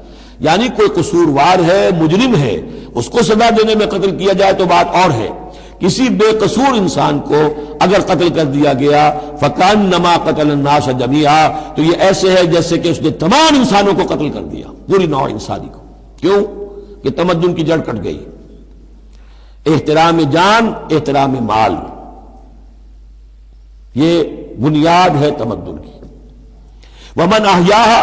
یعنی کوئی قصوروار ہے، مجرم ہے، اس کو سزا دینے میں قتل کیا جائے تو بات اور ہے. کسی بے قصور انسان کو اگر قتل کر دیا گیا فکأنما قتل الناس جميعا، تو یہ ایسے ہے جیسے کہ اس نے تمام انسانوں کو قتل کر دیا، پوری نوع انسانی کو. کیوں کہ تمدن کی جڑ کٹ گئی. احترام جان، احترام مال، یہ بنیاد ہے تمدن کی. ومن احیاہا،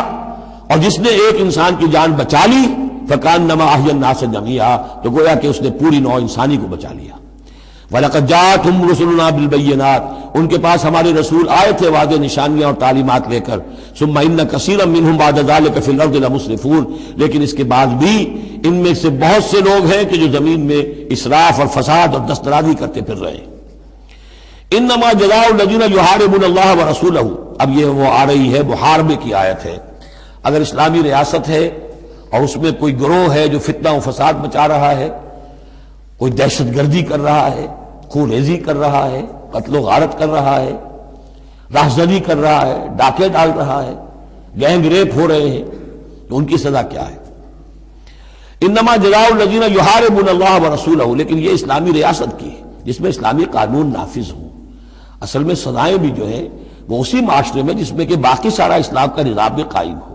اور جس نے ایک انسان کی جان بچا لی فکأنما احیا الناس جميعا، تو گویا کہ اس نے پوری نوع انسانی کو بچا لیا. وَلَقَدْ جَاءَتْهُمْ رُسُلُنَا بِالْبَيِّنَاتِ، ان کے پاس ہمارے رسول آئے تھے واضح نشانیاں اور تعلیمات لے کر. ثُمَّ إِنَّ كَثِيرًا مِّنْهُمْ بَعْدَ ذَلِكَ فِي الْأَرْضِ لَمُسْرِفُونَ، لیکن اس کے بعد بھی ان میں سے بہت سے لوگ ہیں کہ جو زمین میں اسراف اور فساد اور دسترازی کرتے پھر رہے ہیں. انما جزاء الذین یحاربون اللہ ورسولہ، اب یہ وہ آ رہی ہے محاربے کی آیت ہے. اگر اسلامی ریاست ہے اور اس میں کوئی گروہ ہے جو فتنہ و فساد مچا رہا ہے، کوئی دہشت گردی کر رہا ہے، خون ریزی کر رہا ہے، قتل و غارت کر رہا ہے، راہزنی کر رہا ہے، ڈاکے ڈال رہا ہے، گینگ ریپ ہو رہے ہیں، تو ان کی سزا کیا ہے؟ انما جزاء الذین یحاربون اللہ ورسولہ، لیکن یہ اسلامی ریاست کی ہے جس میں اسلامی قانون نافذ ہوں. اصل میں سزائیں بھی جو ہے وہ اسی معاشرے میں جس میں کہ باقی سارا اسلام کا نظام بھی قائم ہو،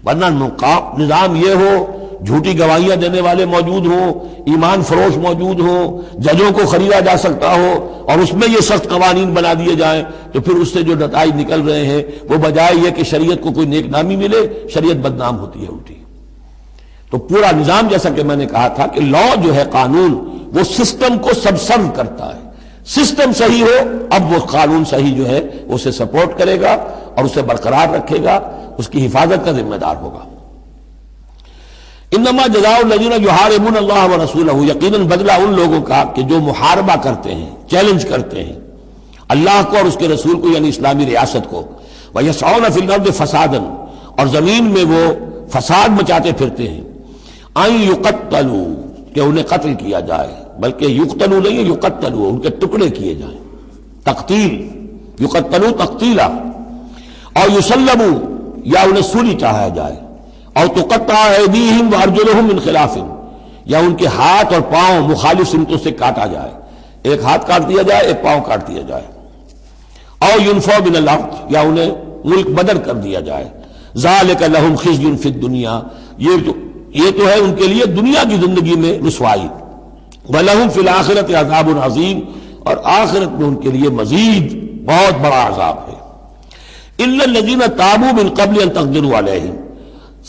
ورنہ نظام یہ ہو جھوٹی گواہیاں دینے والے موجود ہوں، ایمان فروش موجود ہوں، ججوں کو خریدا جا سکتا ہو، اور اس میں یہ سخت قوانین بنا دیے جائیں، تو پھر اس سے جو نتائج نکل رہے ہیں وہ بجائے یہ کہ شریعت کو کوئی نیک نامی ملے، شریعت بدنام ہوتی ہے الٹی. تو پورا نظام، جیسا کہ میں نے کہا تھا کہ لا جو ہے قانون، وہ سسٹم کو سبسرو کرتا ہے. سسٹم صحیح ہو اب وہ قانون صحیح جو ہے اسے سپورٹ کرے گا اور اسے برقرار رکھے گا، اس کی حفاظت کا ذمہ دار ہوگا. انما جزاء الذین یحاربون اللہ ورسولہ، یقیناً بدلہ ان لوگوں کا کہ جو محاربہ کرتے ہیں، چیلنج کرتے ہیں اللہ کو اور اس کے رسول کو، یعنی اسلامی ریاست کو. وَيَسْعَوْنَ فِي الْأَرْضِ فَسَادًا، اور زمین میں وہ فساد مچاتے پھرتے ہیں. أَن يُقَتَّلُوا، کہ انہیں قتل کیا جائے، بلکہ یقتلوا نہیں ہے، یقتلوا، ان کے ٹکڑے کیے جائیں، تقتیل، یقتلوا تقتیلا. اور یسلبوا، یا انہیں سولی چاہا جائے. اور تقطع ایدیہم وارجلہم من خلاف، یا ان کے ہاتھ اور پاؤں مخالف سمتوں سے کاٹا جائے، ایک ہاتھ کاٹ دیا جائے، ایک پاؤں کاٹ دیا جائے. اور ینفوا من الارض، یا انہیں ملک بدر کر دیا جائے. ذالک لہم خزی فی الدنیا، یہ تو ہے ان کے لیے دنیا کی زندگی میں رسوائی. وَلَهُمْ فِي الْآخِرَةِ عَذَابٌ عَظِيمٌ، اور آخرت میں ان کے لیے مزید بہت بڑا عذاب ہے. إِلَّا الَّذِينَ تَابُوا مِن قَبْلِ أَن تَقْدِرُوا عَلَيْهِمْ،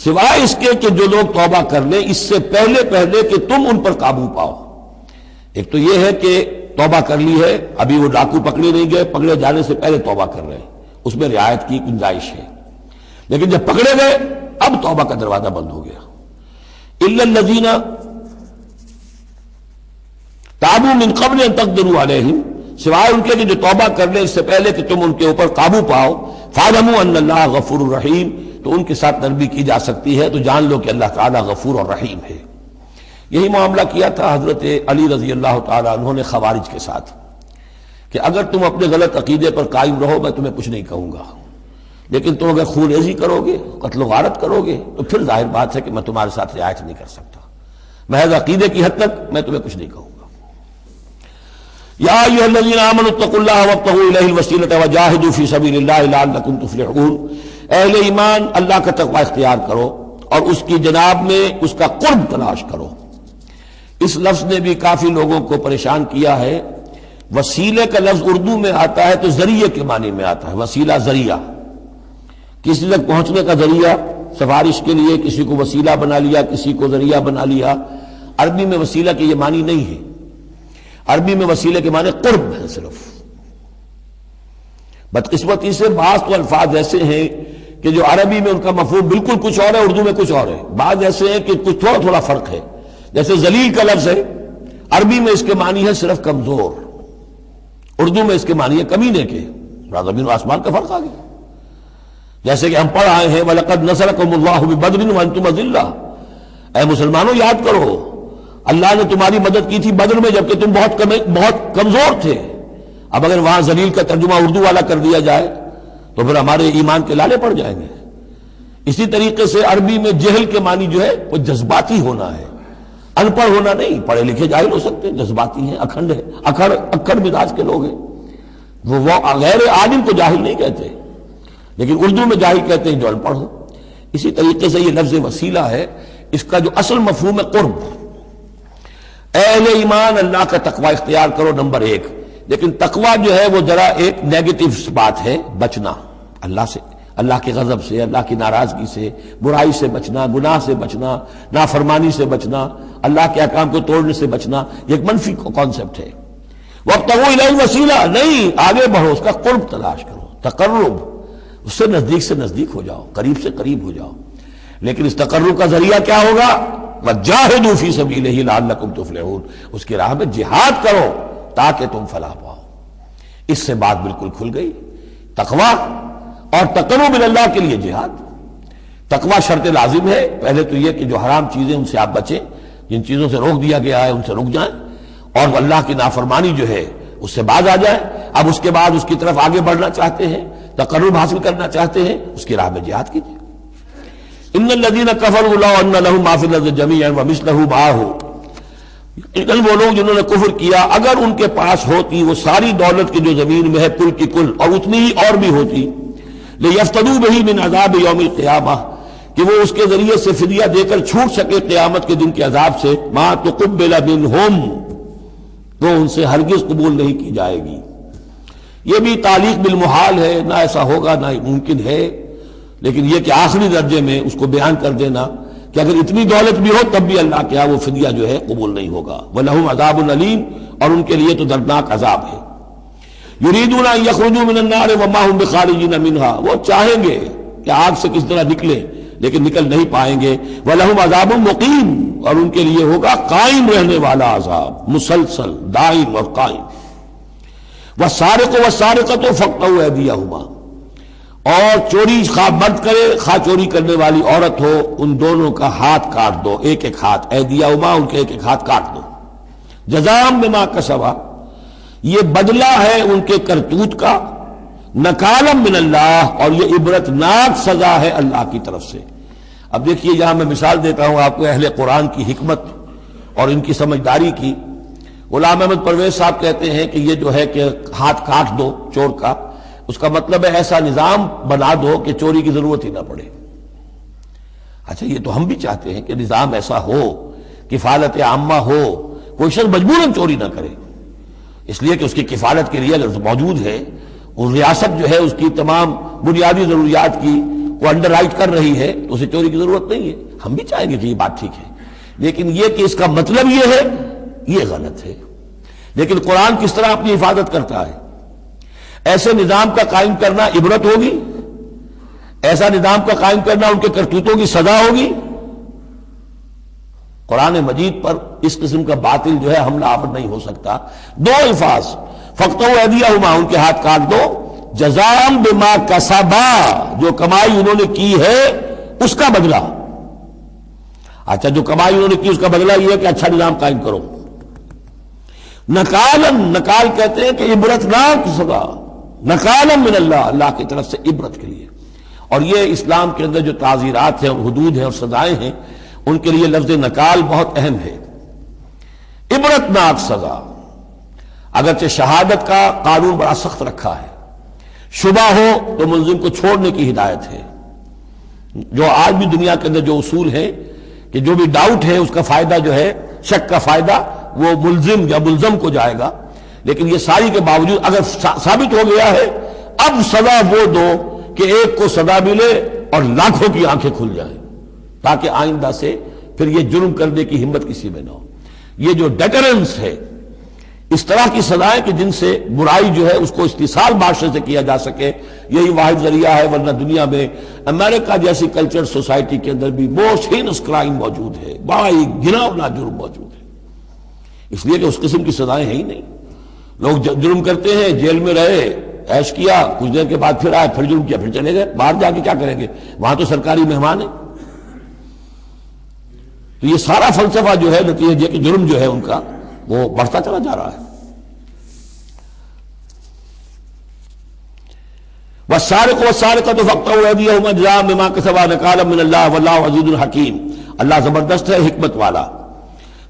سوائے اس کے کہ جو لوگ توبہ کر لیں اس سے پہلے کہ تم ان پر قابو پاؤ. ایک تو یہ ہے کہ توبہ کر لی ہے، ابھی وہ ڈاکو پکڑے نہیں گئے، پکڑے جانے سے پہلے توبہ کر رہے ہیں، اس میں رعایت کی گنجائش ہے، لیکن جب پکڑے گئے اب توبہ کا دروازہ بند ہو گیا۔ الا الذین تابوا من قبل ان تقدروا علیہم، سوائے ان کے کہ جو توبہ کر لیں اس سے پہلے کہ تم ان کے اوپر قابو پاؤ، فاعلموا ان اللہ غفور الرحیم، تو ان کے ساتھ نرمی کی جا سکتی ہے، تو جان لو کہ اللہ تعالیٰ غفور اور رحیم ہے۔ یہی معاملہ کیا تھا حضرت علی رضی اللہ تعالیٰ عنہ نے خوارج کے ساتھ، کہ اگر تم اپنے غلط عقیدے پر قائم رہو میں تمہیں کچھ نہیں کہوں گا، لیکن تم اگر خون ریزی کرو گے، قتل و غارت کرو گے، تو پھر ظاہر بات ہے کہ میں تمہارے ساتھ رعایت نہیں کر سکتا، محض عقیدے کی حد تک میں تمہیں کچھ نہیں کہوں گا۔ یا ایھا الذین آمنوا اتقوا اللہ وابتغوا الیہ الوسیلۃ وجاہدوا فی سبیل اللہ لعلکم تفلحون، اہل ایمان اللہ کا تقوی اختیار کرو اور اس کی جناب میں اس کا قرب تلاش کرو۔ اس لفظ نے بھی کافی لوگوں کو پریشان کیا ہے۔ وسیلے کا لفظ اردو میں آتا ہے تو ذریعے کے معنی میں آتا ہے، وسیلہ ذریعہ، کسی تک پہنچنے کا ذریعہ، سفارش کے لیے کسی کو وسیلہ بنا لیا، کسی کو ذریعہ بنا لیا۔ عربی میں وسیلہ کے یہ معنی نہیں ہے، عربی میں وسیلے کے معنی قرب ہے صرف۔ بدقسمتی سے بعض تو الفاظ ایسے ہیں کہ جو عربی میں ان کا مفہوم بالکل کچھ اور ہے، اردو میں کچھ اور ہے، بعض ایسے ہیں کہ کچھ تھوڑا تھوڑا فرق ہے۔ جیسے ذلیل کا لفظ ہے، عربی میں اس کے معنی ہے صرف کمزور، اردو میں اس کے معنی ہے کمینے کے، زمین و آسمان کا فرق آ گیا۔ جیسے کہ ہم پڑھ آئے ہیں وَلَقَدْ نَصَرَكُمُ اللَّهُ بِبَدْرٍ وَأَنْتُمْ أَذِلَّةٌ، اے مسلمانوں یاد کرو اللہ نے تمہاری مدد کی تھی بدر میں جبکہ تم بہت کمزور تھے۔ اب اگر وہاں ذلیل کا ترجمہ اردو والا کر دیا جائے تو پھر ہمارے ایمان کے لالے پڑ جائیں گے۔ اسی طریقے سے عربی میں جہل کے معنی جو ہے وہ جذباتی ہونا ہے، ان پڑھ ہونا نہیں، پڑھے لکھے جاہل ہو سکتے ہیں، جذباتی ہیں، اکھڑ ہے، اکھڑ مزاج کے لوگ ہیں، وہ غیر عالم کو جاہل نہیں کہتے، لیکن اردو میں جاہل کہتے ہیں جو ان پڑھ ہو۔ اسی طریقے سے یہ لفظ وسیلہ ہے، اس کا جو اصل مفہوم ہے قرب۔ اہل ایمان اللہ کا تقوی اختیار کرو نمبر ایک، لیکن تقوی جو ہے وہ ذرا ایک نیگیٹو بات ہے، بچنا اللہ سے، اللہ کے غضب سے، اللہ کی ناراضگی سے، برائی سے بچنا، گناہ سے بچنا، نافرمانی سے بچنا، اللہ کے احکام کو توڑنے سے بچنا، یہ ایک منفی کانسیپٹ ہے۔ وابتغوا الیہ الوسیلہ، نہیں، آگے بڑھو، اس کا قرب تلاش کرو، تقرب، اس سے نزدیک ہو جاؤ، قریب سے قریب ہو جاؤ۔ لیکن اس تقرب کا ذریعہ کیا ہوگا؟ وَجَاهِدُوا فِي سَبِيلِهِ لَعَلَّكُمْ تُفْلِحُونَ، اس کی راہ میں جہاد کرو تاکہ تم فلاح پاؤ۔ اس سے بات بالکل کھل گئی۔ تقوی اور تقرب اللہ کے لیے جہاد۔ تقوی شرط لازم ہے، پہلے تو یہ کہ جو حرام چیزیں ان سے آپ بچیں، جن چیزوں سے روک دیا گیا ہے ان سے رک جائیں، اور اللہ کی نافرمانی جو ہے اس سے باز آ جائیں۔ اب اس کے بعد اس کی طرف آگے بڑھنا چاہتے ہیں، تقرب حاصل کرنا چاہتے ہیں، اس کی راہ میں جہاد کیجیے۔ ان الذین کفروا لو ان لهم ما فی الارض جميعا ومثله معه، ان وہ لوگ جنہوں نے کفر کیا اگر ان کے پاس ہوتی وہ ساری دولت کی جو زمین میں ہے کل کی کل، اور اتنی ہی اور بھی ہوتی، لیفتدوا به من عذاب یوم القیامہ، کہ وہ اس کے ذریعے سے فدیہ دے کر چھوٹ سکے قیامت کے دن کے عذاب سے، ما تقبل منہم، تو ان سے ہرگز قبول نہیں کی جائے گی۔ یہ بھی تعلیق بالمحال ہے، نہ ایسا ہوگا نہ ممکن ہے، لیکن یہ کہ آخری درجے میں اس کو بیان کر دینا کہ اگر اتنی دولت بھی ہو تب بھی اللہ کے ہاں وہ فدیہ جو ہے قبول نہیں ہوگا۔ وَلَهُمْ عَذَابٌ أَلِيمٌ، اور ان کے لیے تو دردناک عذاب ہے۔ يُرِيدُونَ أَن يَخْرُجُوا مِنَ النَّارِ وَمَا هُمْ بِخَارِجِينَ مِنْهَا، وہ چاہیں گے کہ آگ سے کس طرح نکلیں لیکن نکل نہیں پائیں گے۔ وَلَهُمْ عَذَابٌ مُقِيمٌ، اور ان کے لیے ہوگا قائم رہنے والا عذاب، مسلسل دائم اور قائم۔ وَالسَّارِقُ وَالسَّارِقَةُ فَاقْطَعُوا أَيْدِيَهُمَا، اور چوری خواہ مرد کرے خواہ چوری کرنے والی عورت ہو، ان دونوں کا ہاتھ کاٹ دو، ایک ایک ہاتھ، ایدیہما، ان کے ایک ایک ہاتھ کاٹ دو۔ جزاء بما کسبا، یہ بدلہ ہے ان کے کرتوت کا، نکالا من اللہ، اور یہ عبرتناک سزا ہے اللہ کی طرف سے۔ اب دیکھیے یہاں میں مثال دیتا ہوں آپ کو اہل قرآن کی حکمت اور ان کی سمجھداری کی۔ غلام احمد پرویز صاحب کہتے ہیں کہ یہ جو ہے کہ ہاتھ کاٹ دو چور کا، اس کا مطلب ہے ایسا نظام بنا دو کہ چوری کی ضرورت ہی نہ پڑے۔ اچھا یہ تو ہم بھی چاہتے ہیں کہ نظام ایسا ہو، کفالت عامہ ہو، کوئی شخص مجبوراً چوری نہ کرے، اس لیے کہ اس کی کفالت کے لیے اگر موجود ہے، وہ ریاست جو ہے اس کی تمام بنیادی ضروریات کی وہ انڈر رائٹ کر رہی ہے، تو اسے چوری کی ضرورت نہیں ہے۔ ہم بھی چاہیں گے کہ یہ بات ٹھیک ہے، لیکن یہ کہ اس کا مطلب یہ ہے، یہ غلط ہے۔ لیکن قرآن کس طرح اپنی حفاظت کرتا ہے؟ ایسے نظام کا قائم کرنا عبرت ہوگی، ایسا نظام کا قائم کرنا ان کے کرتوتوں کی سزا ہوگی۔ قرآن مجید پر اس قسم کا باطل جو ہے حملہ آور نہیں ہو سکتا۔ دو الفاظ، فَاقْطَعُوا أَيْدِيَهُمَا، ان کے ہاتھ کاٹ دو، جزاء بما کسبا، جو کمائی انہوں نے کی ہے اس کا بدلہ۔ اچھا، جو کمائی انہوں نے کی اس کا بدلہ یہ ہے کہ اچھا نظام قائم کرو۔ نکالن، نکال کہتے ہیں کہ عبرتناک سزا، نکالن من اللہ، اللہ کی طرف سے عبرت کے لیے۔ اور یہ اسلام کے اندر جو تعزیرات ہیں اور حدود ہیں اور سزائیں ہیں، ان کے لیے لفظ نکال بہت اہم ہے۔ عبرتناک سزا، اگرچہ شہادت کا قانون بڑا سخت رکھا ہے، شبہ ہو تو ملزم کو چھوڑنے کی ہدایت ہے۔ جو آج بھی دنیا کے اندر جو اصول ہے کہ جو بھی ڈاؤٹ ہے اس کا فائدہ جو ہے، شک کا فائدہ وہ ملزم یا ملزم کو جائے گا، لیکن یہ ساری کے باوجود اگر ثابت ہو گیا ہے، اب سزا وہ دو کہ ایک کو سزا ملے اور لاکھوں کی آنکھیں کھل جائیں، تاکہ آئندہ سے پھر یہ جرم کرنے کی ہمت کسی میں نہ ہو۔ یہ جو ڈیٹرنس ہے، اس طرح کی سزائیں کہ جن سے برائی جو ہے اس کو استحصال معاشرے سے کیا جا سکے، یہی واحد ذریعہ ہے۔ ورنہ دنیا میں امریکہ جیسی کلچر سوسائٹی کے اندر بھی موسٹ ہینس کرائم موجود ہے، بڑا ہی گھناؤنا جرم موجود ہے، اس لیے کہ اس قسم کی سزائیں ہیں ہی نہیں۔ لوگ جرم کرتے ہیں، جیل میں رہے، عیش کیا، کچھ دیر کے بعد پھر آئے، پھر جرم کیا، پھر چلے گئے، باہر جا کے کیا کریں گے؟ وہاں تو سرکاری مہمان ہیں۔ تو یہ سارا فلسفہ جو ہے نتیجہ کہ جرم جو ہے ان کا وہ بڑھتا چلا جا رہا ہے۔ والسارق والسارقۃ فاقطعوا أيديهما جزاء بما كسبا نكالا من الله والله عزيز حكيم، اللہ زبردست ہے، حکمت والا۔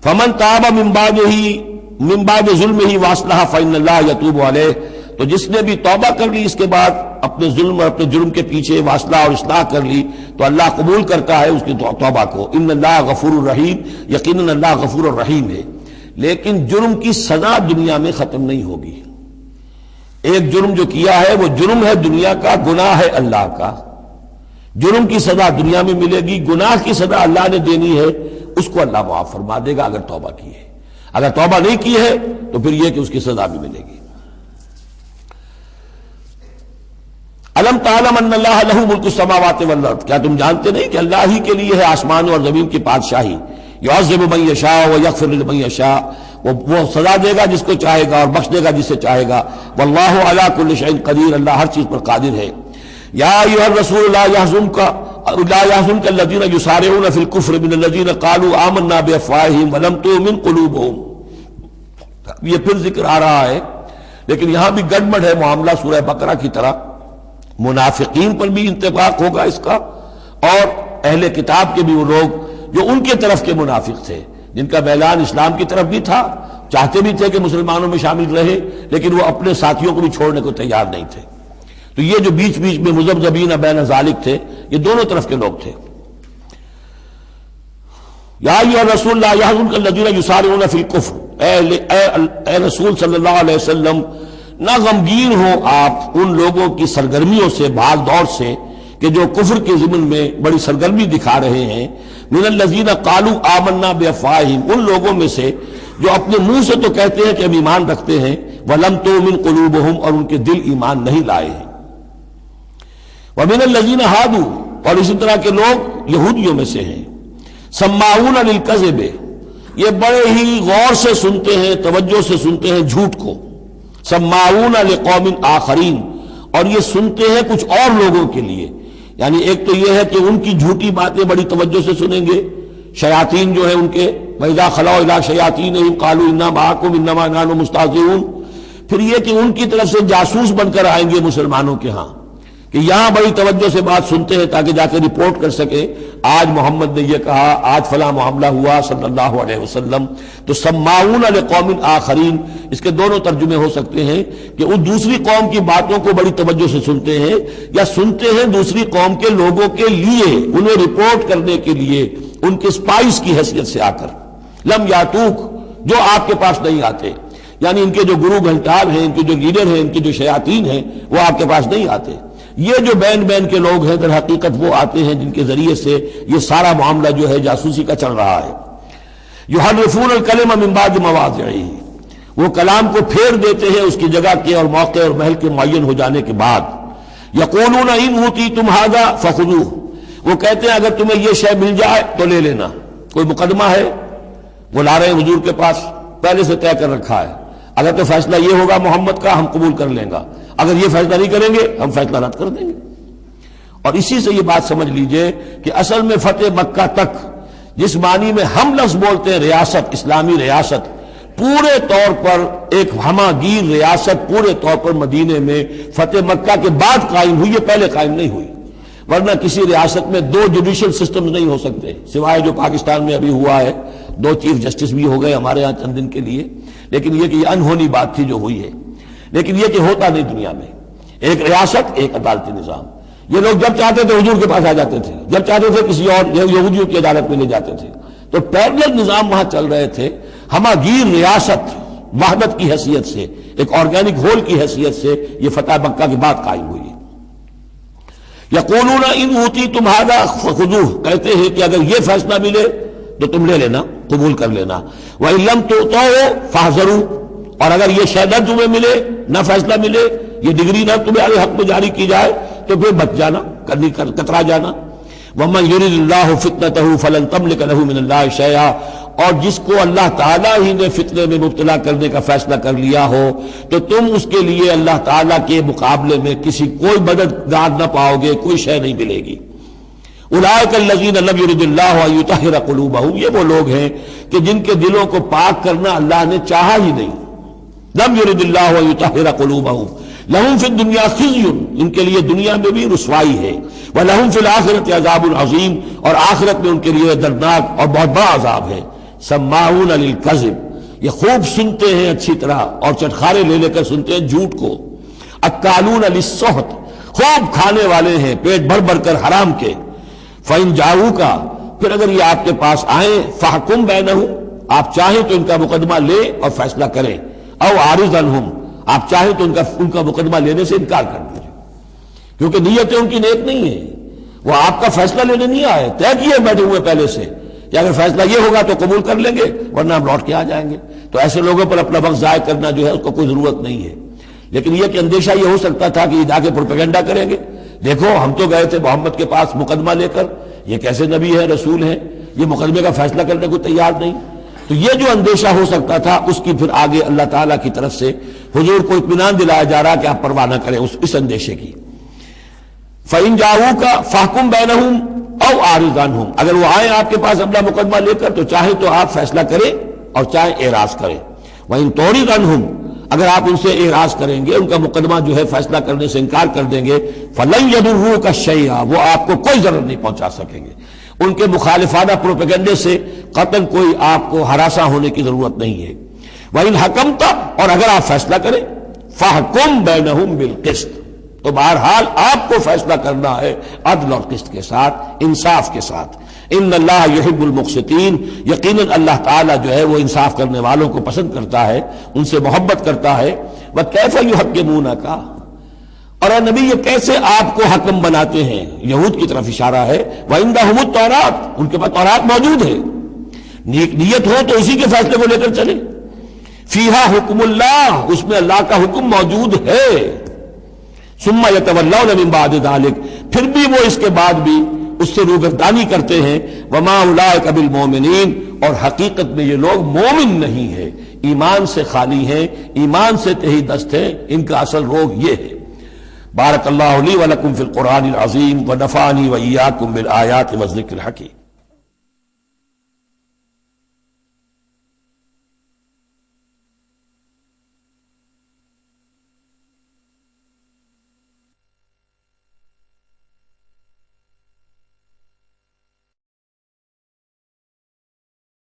فمن تاب من بعد ظلمه واصلح فإن الله يتوب عليه، تو جس نے بھی توبہ کر لی اس کے بعد اپنے ظلم اور اپنے جرم کے پیچھے واصلہ اور اصلاح کر لی تو اللہ قبول کرتا ہے اس کی توبہ کو۔ ان اللہ غفور الرحیم، یقیناً اللہ غفور الرحیم ہے۔ لیکن جرم کی سزا دنیا میں ختم نہیں ہوگی۔ ایک جرم جو کیا ہے وہ جرم ہے دنیا کا، گناہ ہے اللہ کا۔ جرم کی سزا دنیا میں ملے گی، گناہ کی سزا اللہ نے دینی ہے، اس کو اللہ معاف فرما دے گا اگر توبہ کی ہے۔ اگر توبہ نہیں کی ہے تو پھر یہ کہ اس کی سزا بھی ملے گی۔ الم تعلم ان اللہ لہ ملک السماوات والارض، کیا تم جانتے نہیں کہ اللہ ہی کے لیے ہے آسمانوں اور زمین کی بادشاہی۔ یعذب من یشاء ویغفر لمن یشاء، وہ سزا دے گا جس کو چاہے گا اور بخش دے گا جسے چاہے گا۔ واللہ علی کل شیء قدیر، اللہ ہر چیز پر قادر ہے۔ یا ایھا الرسول لا يحزنك الذين يسارعون في الكفر من الذين قالوا آمنا بافواههم ولم تؤمن قلوبهم۔ یہ پھر ذکر آ رہا ہے، لیکن یہاں بھی گڑبڑ ہے معاملہ سورہ بقرہ کی طرح۔ منافقین پر بھی انطباق ہوگا اس کا، اور اہل کتاب کے بھی وہ لوگ جو ان کے طرف کے منافق تھے، جن کا میلان اسلام کی طرف بھی تھا، چاہتے بھی تھے کہ مسلمانوں میں شامل رہے، لیکن وہ اپنے ساتھیوں کو بھی چھوڑنے کو تیار نہیں تھے۔ تو یہ جو بیچ بیچ میں مذبذبین بین ذالک تھے، یہ دونوں طرف کے لوگ تھے۔ یا ایھا الرسول لا يحزنك الذين يسارعون في الكفر، اے رسول صلی اللہ علیہ وسلم، نہ غمگین ہو آپ ان لوگوں کی سرگرمیوں سے، بھاگ دوڑ سے، کہ جو کفر کے ضمن میں بڑی سرگرمی دکھا رہے ہیں۔ من الذین قالوا آمنا بافواہہم، ان لوگوں میں سے جو اپنے منہ سے تو کہتے ہیں کہ ہم ایمان رکھتے ہیں، ولم تؤمن قلوبہم، اور ان کے دل ایمان نہیں لائے ہیں۔ ومن الذین ہادوا، اور اسی طرح کے لوگ یہودیوں میں سے ہیں، سماعون للکذب، یہ بڑے ہی غور سے سنتے ہیں، توجہ سے سنتے ہیں جھوٹ کو۔ سماعون لقوم آخرین، اور یہ سنتے ہیں کچھ اور لوگوں کے لیے، یعنی ایک تو یہ ہے کہ ان کی جھوٹی باتیں بڑی توجہ سے سنیں گے، شیاطین جو ہیں ان کے، وَإِذَا خَلَوْا إِلَىٰ شَيَاطِينِهِمْ قَالُوا إِنَّا مَعَكُمْ إِنَّمَا نَحْنُ مُسْتَهْزِئُونَ۔ پھر یہ کہ ان کی طرف سے جاسوس بن کر آئیں گے مسلمانوں کے ہاں، کہ یہاں بڑی توجہ سے بات سنتے ہیں تاکہ جا کے رپورٹ کر سکے، آج محمد نے یہ کہا، آج فلاں معاملہ ہوا صلی اللہ علیہ وسلم۔ تو سماعون لقوم آخرین، اس کے دونوں ترجمے ہو سکتے ہیں کہ وہ دوسری قوم کی باتوں کو بڑی توجہ سے سنتے ہیں، یا سنتے ہیں دوسری قوم کے لوگوں کے لیے، انہیں رپورٹ کرنے کے لیے، ان کے سپائس کی حیثیت سے آ کر۔ لم یاتوک، جو آپ کے پاس نہیں آتے، یعنی ان کے جو گرو گھنٹال ہیں، ان کے جو لیڈر ہیں، ان کے جو شیاطین ہیں، وہ آپ کے پاس نہیں آتے۔ یہ جو بین بین کے لوگ ہیں در حقیقت وہ آتے ہیں جن کے ذریعے سے یہ سارا معاملہ جو ہے جاسوسی کا چل رہا ہے۔ یحرفون الکلم من بعد مواضعہ، وہ کلام کو پھیر دیتے ہیں اس کی جگہ کے اور موقع اور محل کے معین ہو جانے کے بعد. یقولون ان اوتیتم ھذا فخذوہ، وہ کہتے ہیں اگر تمہیں یہ شے مل جائے تو لے لینا. کوئی مقدمہ ہے، وہ لا رہے ہیں حضور کے پاس، پہلے سے طے کر رکھا ہے، اگر تو فیصلہ یہ ہوگا محمد کا ہم قبول کر لیں گا، اگر یہ فیصلہ نہیں کریں گے ہم فیصلہ رد کر دیں گے. اور اسی سے یہ بات سمجھ لیجئے کہ اصل میں فتح مکہ تک جس معنی میں ہم لفظ بولتے ہیں ریاست، اسلامی ریاست، پورے طور پر ایک ہماگیر ریاست پورے طور پر مدینے میں فتح مکہ کے بعد قائم ہوئی ہے، پہلے قائم نہیں ہوئی. ورنہ کسی ریاست میں دو جوڈیشل سسٹم نہیں ہو سکتے، سوائے جو پاکستان میں ابھی ہوا ہے، 2 چیف جسٹس بھی ہو گئے ہمارے ہاں چند دن کے لیے، لیکن یہ کہ یہ انہونی بات تھی جو ہوئی ہے. لیکن یہ کہ ہوتا نہیں دنیا میں، ایک ریاست ایک عدالتی نظام. یہ لوگ جب چاہتے تھے حضور کے پاس آ جاتے تھے، جب چاہتے تھے کسی اور یہودیوں کی عدالت میں لے جاتے تھے. تو پیرلل نظام وہاں چل رہے تھے. ہماگیر ریاست وحدت کی حیثیت سے، ایک آرگینک ہول کی حیثیت سے یہ فتح مکہ کے بعد قائم ہوئی. یقولون ان اوتیتم ھذا فخذوہ، کہتے ہیں کہ اگر یہ فیصلہ ملے تو تم لے لینا، قبول کر لینا. وَإِن لَّمْ تُؤْتَوْا فَاحْذَرُوا، اور اگر یہ شے نہ تمہیں ملے، نہ فیصلہ ملے، یہ ڈگری نہ تمہارے حق میں جاری کی جائے تو پھر بچ جانا، کترا جانا. وَمَن يُرِدِ اللَّهُ فِتْنَتَهُ فَلَن تَمْلِكَ لَهُ مِنَ اللَّهِ شَيْئًا، اور جس کو اللہ تعالیٰ ہی نے فتنے میں مبتلا کرنے کا فیصلہ کر لیا ہو تو تم اس کے لیے اللہ تعالیٰ کے مقابلے میں کوئی مددگار نہ پاؤ گے، کوئی شے نہیں ملے گی. اولئک الذین لم یرد اللہ ان یطہر قلوبہم، یہ وہ لوگ ہیں کہ جن کے دلوں کو پاک کرنا اللہ نے چاہا ہی نہیں. لم یرد اللہ ان یطہر قلوبہم لہم فی الدنیا خزی، ان کے لیے دنیا میں بھی رسوائی ہے. ولہم فی الآخرۃ عذاب عظیم، اور آخرت میں ان کے لیے دردناک اور بہت بڑا عذاب ہے. سماعون للکذب، یہ خوب سنتے ہیں اچھی طرح اور چٹخارے لے لے کر سنتے ہیں جھوٹ کو. اکالون للسحت، خوب کھانے والے ہیں پیٹ بھر بھر کر حرام کے. فإن جاؤوک، پھر اگر یہ آپ کے پاس آئیں، فاحکم بینہم، آپ چاہیں تو ان کا مقدمہ لیں اور فیصلہ کریں. او اعرض عنہم، آپ چاہیں تو ان کا مقدمہ لینے سے انکار کر دیجیے، کیونکہ نیتیں ان کی نیک نہیں ہیں. وہ آپ کا فیصلہ لینے نہیں آئے، طے کیے بیٹھے ہوئے پہلے سے کہ اگر فیصلہ یہ ہوگا تو قبول کر لیں گے ورنہ ہم لوٹ کے آ جائیں گے. تو ایسے لوگوں پر اپنا وقت ضائع کرنا جو ہے اس کو کوئی ضرورت نہیں ہے. لیکن یہ کہ اندیشہ یہ ہو سکتا تھا کہ یہ جا کے پروپیگنڈا کریں گے، دیکھو ہم تو گئے تھے محمد کے پاس مقدمہ لے کر، یہ کیسے نبی ہے، رسول ہے، یہ مقدمے کا فیصلہ کرنے کو تیار نہیں. تو یہ جو اندیشہ ہو سکتا تھا اس کی پھر آگے اللہ تعالیٰ کی طرف سے حضور کو اطمینان دلایا جا رہا کہ آپ پرواہ نہ کریں اس اندیشے کی. فَإِن جَاءُوكَ فَاحْكُم بَيْنَهُمْ أَوْ أَعْرِضْ عَنْهُمْ، اگر وہ آئیں آپ کے پاس اپنا مقدمہ لے کر تو چاہے تو آپ فیصلہ کریں اور چاہے اعراض کریں. وَإِن تُعْرِضْ عَنْهُمْ، اگر آپ ان سے اعراض کریں گے، ان کا مقدمہ جو ہے فیصلہ کرنے سے انکار کر دیں گے، فَلَن يَضُرُّوكَ شَيْئًا، وہ آپ کو کوئی ضرر نہیں پہنچا سکیں گے. ان کے مخالفانہ پروپیگنڈے سے قطعاً کوئی آپ کو ہراساں ہونے کی ضرورت نہیں ہے. وَإِنْ حَكَمْتَ، اور اگر آپ فیصلہ کریں، فَاحْكُم بَيْنَهُمْ بِالْقِسْطِ، تو بہرحال آپ کو فیصلہ کرنا ہے عدل اور قسط کے ساتھ، انصاف کے ساتھ. ان اللہ یحب المقسطین، یقیناً اللہ تعالیٰ جو ہے وہ انصاف کرنے والوں کو پسند کرتا ہے، ان سے محبت کرتا ہے. وَكَيْفَ يُحَكِّمُونَكَ، اور اے نبی یہ کیسے آپ کو حکم بناتے ہیں، یہود کی طرف اشارہ ہے. وَعِندَهُمُ التَّوْرَاۃ، ان کے پاس تورات موجود ہے، نیت ہو تو اسی کے فیصلے کو لے کر چلیں. فِيهَا حُكْمُ اللَّهِ، اس میں اللہ کا حکم موجود ہے. ثُمَّ يَتَوَلَّوْنَ مِن بَعْدِ ذَلِكَ، پھر بھی وہ اس کے بعد بھی اس سے روگردانی کرتے ہیں. وَمَا أُولَٰئِكَ بِالْمُؤْمِنِينَ، اور حقیقت میں یہ لوگ مومن نہیں ہیں، ایمان سے خالی ہیں، ایمان سے تہی دست ہیں، ان کا اصل روگ یہ ہے. بارک اللہ لی ولکم فی القرآن العظیم ونفعنی وإیاکم بالآیات والذکر الحکیم.